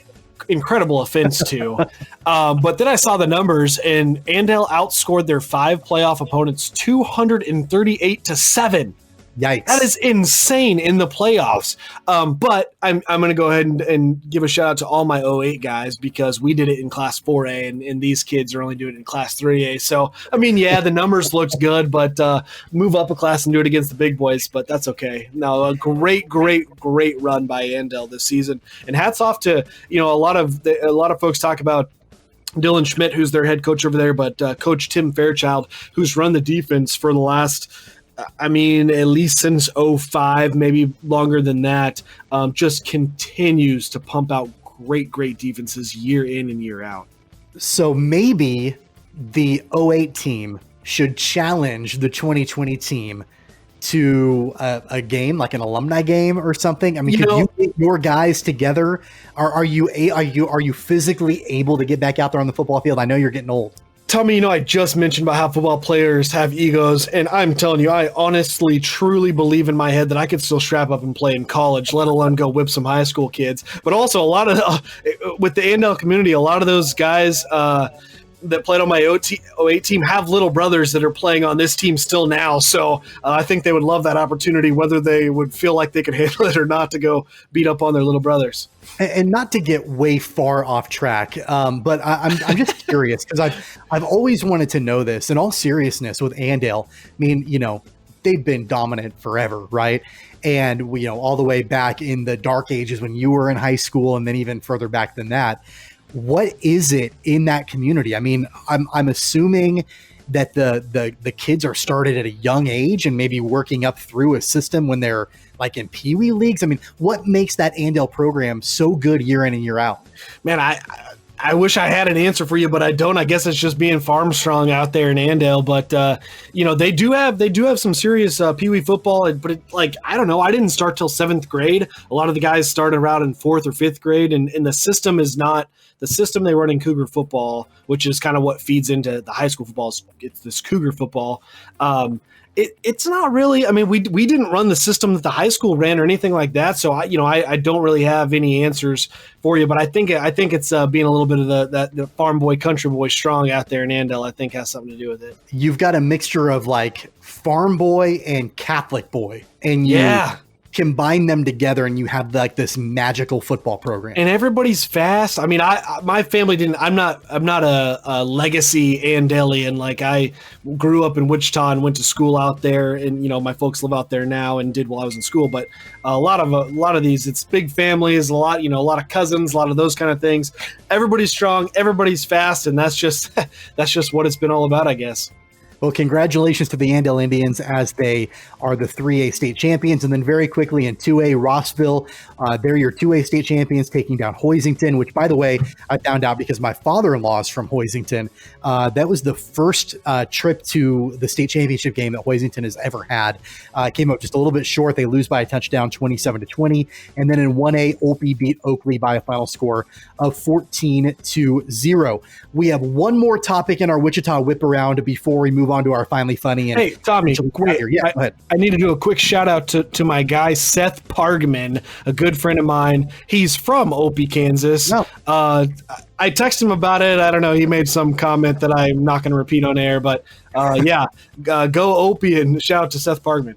incredible offense to. But then I saw the numbers, and Andale outscored their 5 playoff opponents 238-7. Yikes. That is insane in the playoffs. But I'm going to go ahead and give a shout out to all my 08 guys because we did it in Class 4A, and these kids are only doing it in Class 3A. So, I mean, yeah, the numbers looked good, but move up a class and do it against the big boys, but that's okay. No, a great run by Andale this season. And hats off to, a lot of folks talk about Dylan Schmidt, who's their head coach over there, but Coach Tim Fairchild, who's run the defense for the last – at least since 05, maybe longer than that, just continues to pump out great defenses year in and year out. So maybe the 08 team should challenge the 2020 team to a game, like an alumni game or something. I mean, could you get your guys together? Are you physically able to get back out there on the football field? I know you're getting old. Tommy, I just mentioned about how football players have egos, and I'm telling you, I honestly, truly believe in my head that I could still strap up and play in college, let alone go whip some high school kids. But also, a lot of with the Andale community, a lot of those guys that played on my 08 team have little brothers that are playing on this team still now. So I think they would love that opportunity, whether they would feel like they could handle it or not, to go beat up on their little brothers. And not to get way far off track, but I'm just curious because I've always wanted to know this. In all seriousness, with Andale, I mean, they've been dominant forever, right? And all the way back in the dark ages when you were in high school, and then even further back than that. What is it in that community? I mean, I'm assuming that the kids are started at a young age and maybe working up through a system when they're like in Pee Wee leagues. I mean, what makes that Andale program so good year in and year out? Man, I wish I had an answer for you, but I don't. I guess it's just being farm strong out there in Andale. But they do have some serious Pee Wee football. But I don't know. I didn't start till 7th grade. A lot of the guys started around in 4th or 5th grade, and the system is not the system they run in Cougar football, which is kind of what feeds into the high school football. It's this Cougar football. It's not really. I mean, we didn't run the system that the high school ran or anything like that. So I don't really have any answers for you. But I think it's being a little bit of the farm boy, country boy strong out there in Andale. I think has something to do with it. You've got a mixture of like farm boy and Catholic boy, and combine them together and you have like this magical football program. And everybody's fast. I mean, my family didn't. I'm not a legacy Andalian. Like, I grew up in Wichita and went to school out there, and my folks live out there now and did while I was in school. But a lot of these, it's big families, a lot of cousins, a lot of those kind of things. Everybody's strong, everybody's fast, and that's just what it's been all about, I guess. Well, congratulations to the Andale Indians as they are the 3A state champions. And then very quickly in 2A, Rossville, they're your 2A state champions, taking down Hoisington, which, by the way, I found out because my father-in-law is from Hoisington. That was the first trip to the state championship game that Hoisington has ever had. Came up just a little bit short. They lose by a touchdown, 27-20. And then in 1A, Opie beat Oakley by a final score of 14-0. We have one more topic in our Wichita Whip Around before we move on to our Finally Funny. And hey, Tommy, wait, yeah, go ahead. I need to do a quick shout out to my guy, Seth Pargman, a good friend of mine. He's from Opie, Kansas. No. I texted him about it. I don't know. He made some comment that I'm not going to repeat on air, but go Opie and shout out to Seth Pargman.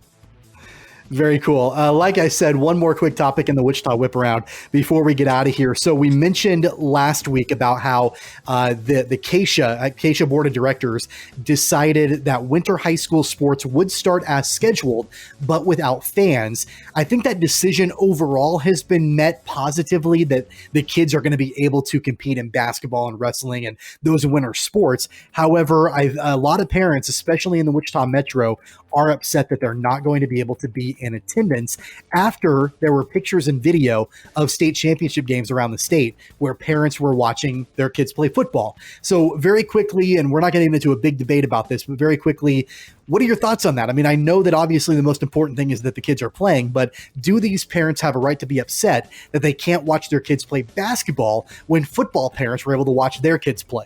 Very cool. Like I said, one more quick topic in the Wichita Whip Around before we get out of here. So we mentioned last week about how the Acacia Board of Directors decided that winter high school sports would start as scheduled, but without fans. I think that decision overall has been met positively, that the kids are going to be able to compete in basketball and wrestling and those winter sports. However, a lot of parents, especially in the Wichita Metro, are upset that they're not going to be able to be in attendance after there were pictures and video of state championship games around the state where parents were watching their kids play football. So very quickly, and we're not getting into a big debate about this, but very quickly, what are your thoughts on that? I mean, I know that obviously the most important thing is that the kids are playing, but do these parents have a right to be upset that they can't watch their kids play basketball when football parents were able to watch their kids play?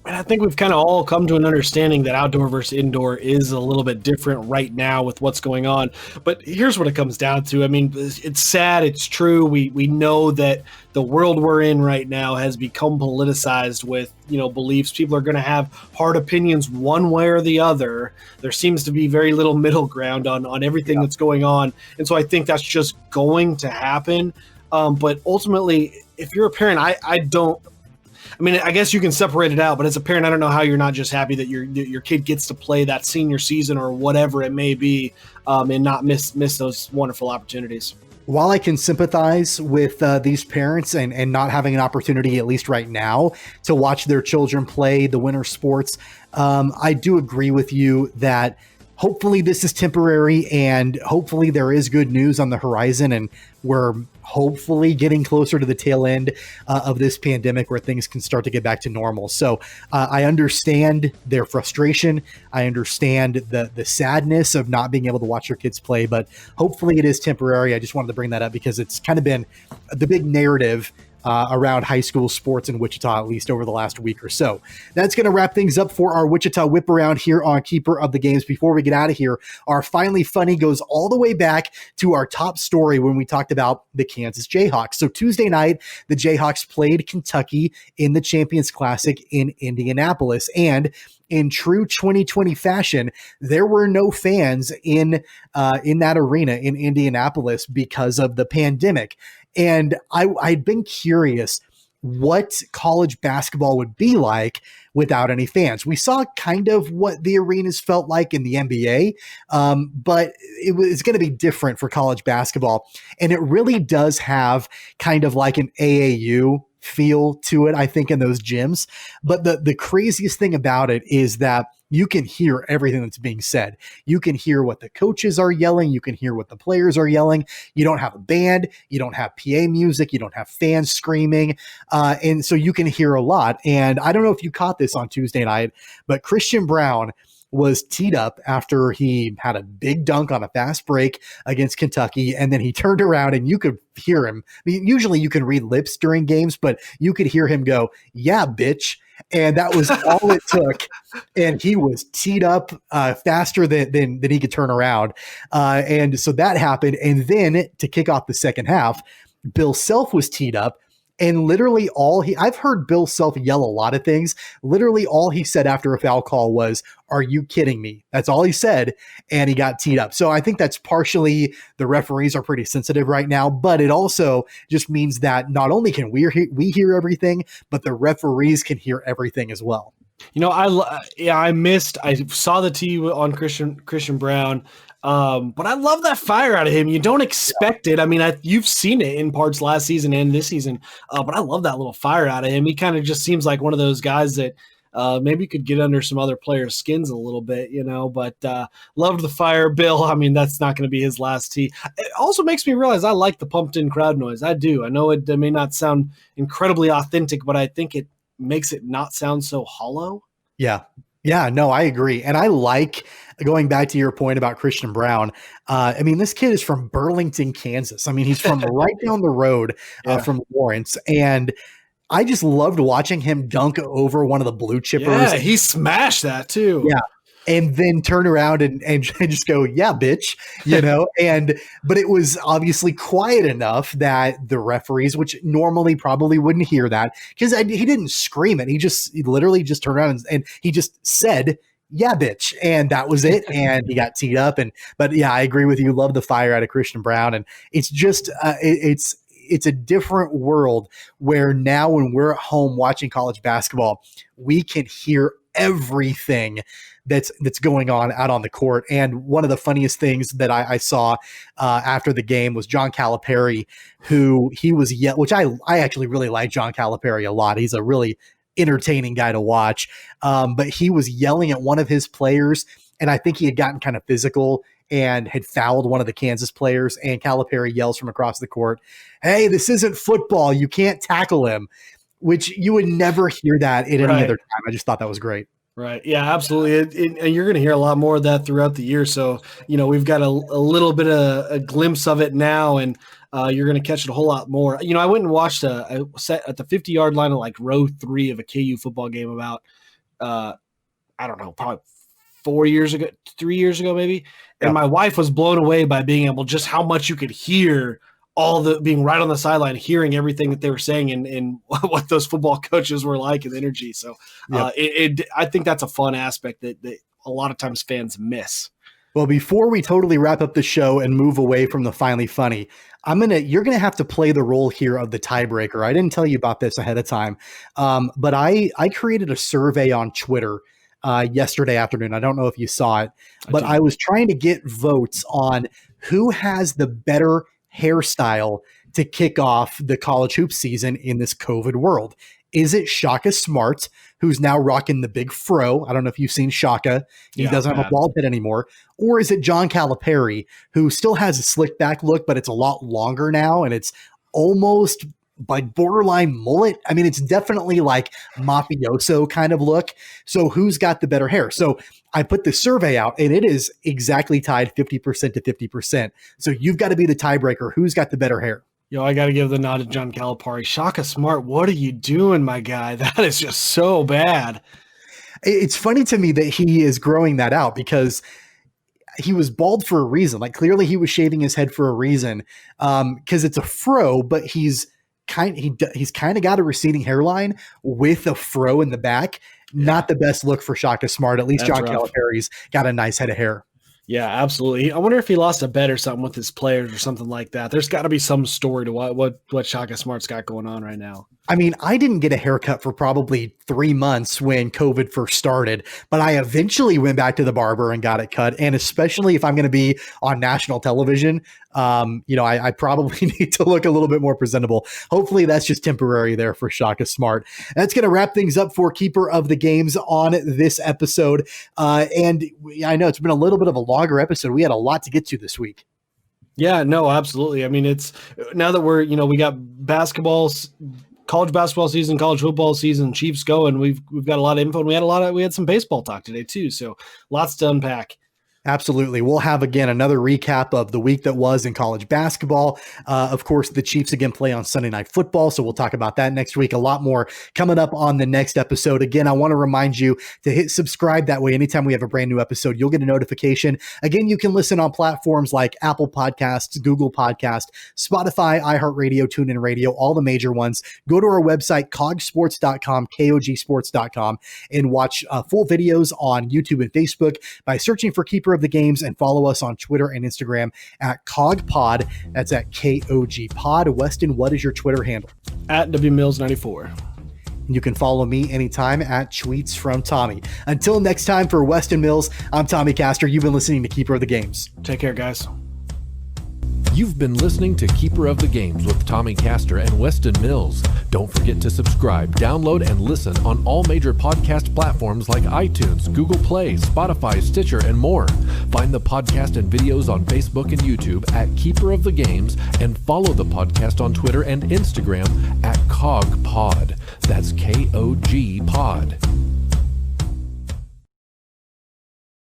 And I think we've kind of all come to an understanding that outdoor versus indoor is a little bit different right now with what's going on. But here's what it comes down to. I mean, it's sad. It's true. We know that the world we're in right now has become politicized with, beliefs. People are going to have hard opinions one way or the other. There seems to be very little middle ground on everything that's going on. And so I think that's just going to happen. But ultimately, if you're a parent, I guess you can separate it out, but as a parent, I don't know how you're not just happy that your kid gets to play that senior season or whatever it may be, and not miss those wonderful opportunities. While I can sympathize with these parents and not having an opportunity, at least right now, to watch their children play the winter sports, I do agree with you that hopefully this is temporary and hopefully there is good news on the horizon, and we're hopefully getting closer to the tail end of this pandemic where things can start to get back to normal. So I understand their frustration. I understand the sadness of not being able to watch your kids play, but hopefully it is temporary. I just wanted to bring that up because it's kind of been the big narrative around high school sports in Wichita, at least over the last week or so. That's going to wrap things up for our Wichita Whip Around here on Keeper of the Games. Before we get out of here, our Finally Funny goes all the way back to our top story when we talked about the Kansas Jayhawks. So Tuesday night, the Jayhawks played Kentucky in the Champions Classic in Indianapolis, and in true 2020 fashion, there were no fans in that arena in Indianapolis because of the pandemic. And I'd been curious what college basketball would be like without any fans. We saw kind of what the arenas felt like in the NBA, but it's going to be different for college basketball. And it really does have kind of like an AAU feel to it, I think, in those gyms. But the craziest thing about it is that you can hear everything that's being said. You can hear what the coaches are yelling. You can hear what the players are yelling. You don't have a band. You don't have PA music. You don't have fans screaming. And so you can hear a lot. And I don't know if you caught this on Tuesday night, but Christian Braun was teed up after he had a big dunk on a fast break against Kentucky. And then he turned around and you could hear him. I mean, usually you can read lips during games, but you could hear him go, "Yeah, bitch." And that was all it took. And he was teed up faster than he could turn around. And so that happened. And then to kick off the second half, Bill Self was teed up. And literally I've heard Bill Self yell a lot of things. Literally all he said after a foul call was, "Are you kidding me?" That's all he said. And he got teed up. So I think that's partially the referees are pretty sensitive right now, but it also just means that not only can we hear everything, but the referees can hear everything as well. I saw the T on Christian Braun. But I love that fire out of him. You don't expect it. I mean, you've seen it in parts last season and this season, but I love that little fire out of him. He kind of just seems like one of those guys that maybe could get under some other players' skins a little bit, but loved the fire. Bill, I mean, that's not going to be his last tee. It also makes me realize I like the pumped-in crowd noise. I do. I know it may not sound incredibly authentic, but I think it makes it not sound so hollow. Yeah. Yeah, no, I agree. And I like going back to your point about Christian Braun. I mean, this kid is from Burlington, Kansas. I mean, he's from right down the road from Lawrence. And I just loved watching him dunk over one of the blue chippers. Yeah, he smashed that too. Yeah. And then turn around and just go, "Yeah, bitch," but it was obviously quiet enough that the referees, which normally probably wouldn't hear that, because he didn't scream it. He literally just turned around and he just said, "Yeah, bitch," and that was it. And he got teed up. But yeah, I agree with you. Love the fire out of Christian Braun, and it's just it's a different world where now when we're at home watching college basketball, we can hear everything that's going on out on the court. And one of the funniest things that I saw after the game was John Calipari, who which I actually really like John Calipari a lot. He's a really entertaining guy to watch. But he was yelling at one of his players, and I think he had gotten kind of physical and had fouled one of the Kansas players. And Calipari yells from across the court, "Hey, this isn't football. You can't tackle him," which you would never hear that at any other time. I just thought that was great. Right. Yeah, absolutely. And you're going to hear a lot more of that throughout the year. So, we've got a little bit of a glimpse of it now, and you're going to catch it a whole lot more. I went and watched I sat at the 50-yard line of like row 3 of a KU football game about I don't know, probably 3 years ago, maybe. And Yeah. my wife was blown away by being able, just how much you could hear being right on the sideline, hearing everything that they were saying and what those football coaches were like and energy. So I think that's a fun aspect that a lot of times fans miss. Well, before we totally wrap up the show and move away from the Finally Funny, you're gonna have to play the role here of the tiebreaker. I didn't tell you about this ahead of time, but I created a survey on Twitter yesterday afternoon. I don't know if you saw it, but I was trying to get votes on who has the better hairstyle to kick off the college hoop season in this COVID world. Is it Shaka Smart, who's now rocking the big fro? I don't know if you've seen Shaka. He doesn't have a bald head anymore. Or is it John Calipari, who still has a slick back look, but it's a lot longer now, and it's almost like borderline mullet? I mean, it's definitely like mafioso kind of look. So who's got the better hair? So I put the survey out, and it is exactly tied 50% to 50%. So you've got to be the tiebreaker. Who's got the better hair? Yo, I got to give the nod to John Calipari. Shaka Smart, what are you doing, my guy? That is just so bad. It's funny to me that he is growing that out, because he was bald for a reason. Like, clearly he was shaving his head for a reason, because it's a fro, but he's kind of got a receding hairline with a fro in the back. Not the best look for Shaka Smart. At least John Calipari's got a nice head of hair. Yeah, absolutely. I wonder if he lost a bet or something with his players or something like that. There's got to be some story to what Shaka Smart's got going on right now. I mean, I didn't get a haircut for probably 3 months when COVID first started, but I eventually went back to the barber and got it cut. And especially if I'm going to be on national television, I probably need to look a little bit more presentable. Hopefully that's just temporary there for Shaka Smart. That's going to wrap things up for Keeper of the Games on this episode. And I know it's been a little bit of a longer episode. We had a lot to get to this week. Yeah, no, absolutely. I mean, it's now that we got college basketball season, college football season, Chiefs going. We've got a lot of info, and we had some baseball talk today too. So lots to unpack. Absolutely. We'll have, again, another recap of the week that was in college basketball. Of course, the Chiefs again play on Sunday Night Football, so we'll talk about that next week. A lot more coming up on the next episode. Again, I want to remind you to hit subscribe. That way, anytime we have a brand new episode, you'll get a notification. Again, you can listen on platforms like Apple Podcasts, Google Podcasts, Spotify, iHeartRadio, TuneIn Radio, all the major ones. Go to our website, cogsports.com, KOGsports.com, and watch full videos on YouTube and Facebook by searching for Keeper of the Games, and follow us on Twitter and Instagram at CogPod. That's at KOG Pod. Weston, what is your Twitter handle? At WMills94. You can follow me anytime at Tweets from Tommy. Until next time, for Weston Mills, I'm Tommy Castor. You've been listening to Keeper of the Games. Take care, guys. You've been listening to Keeper of the Games with Tommy Castor and Weston Mills. Don't forget to subscribe, download, and listen on all major podcast platforms like iTunes, Google Play, Spotify, Stitcher, and more. Find the podcast and videos on Facebook and YouTube at Keeper of the Games, and follow the podcast on Twitter and Instagram at CogPod. That's KOG Pod.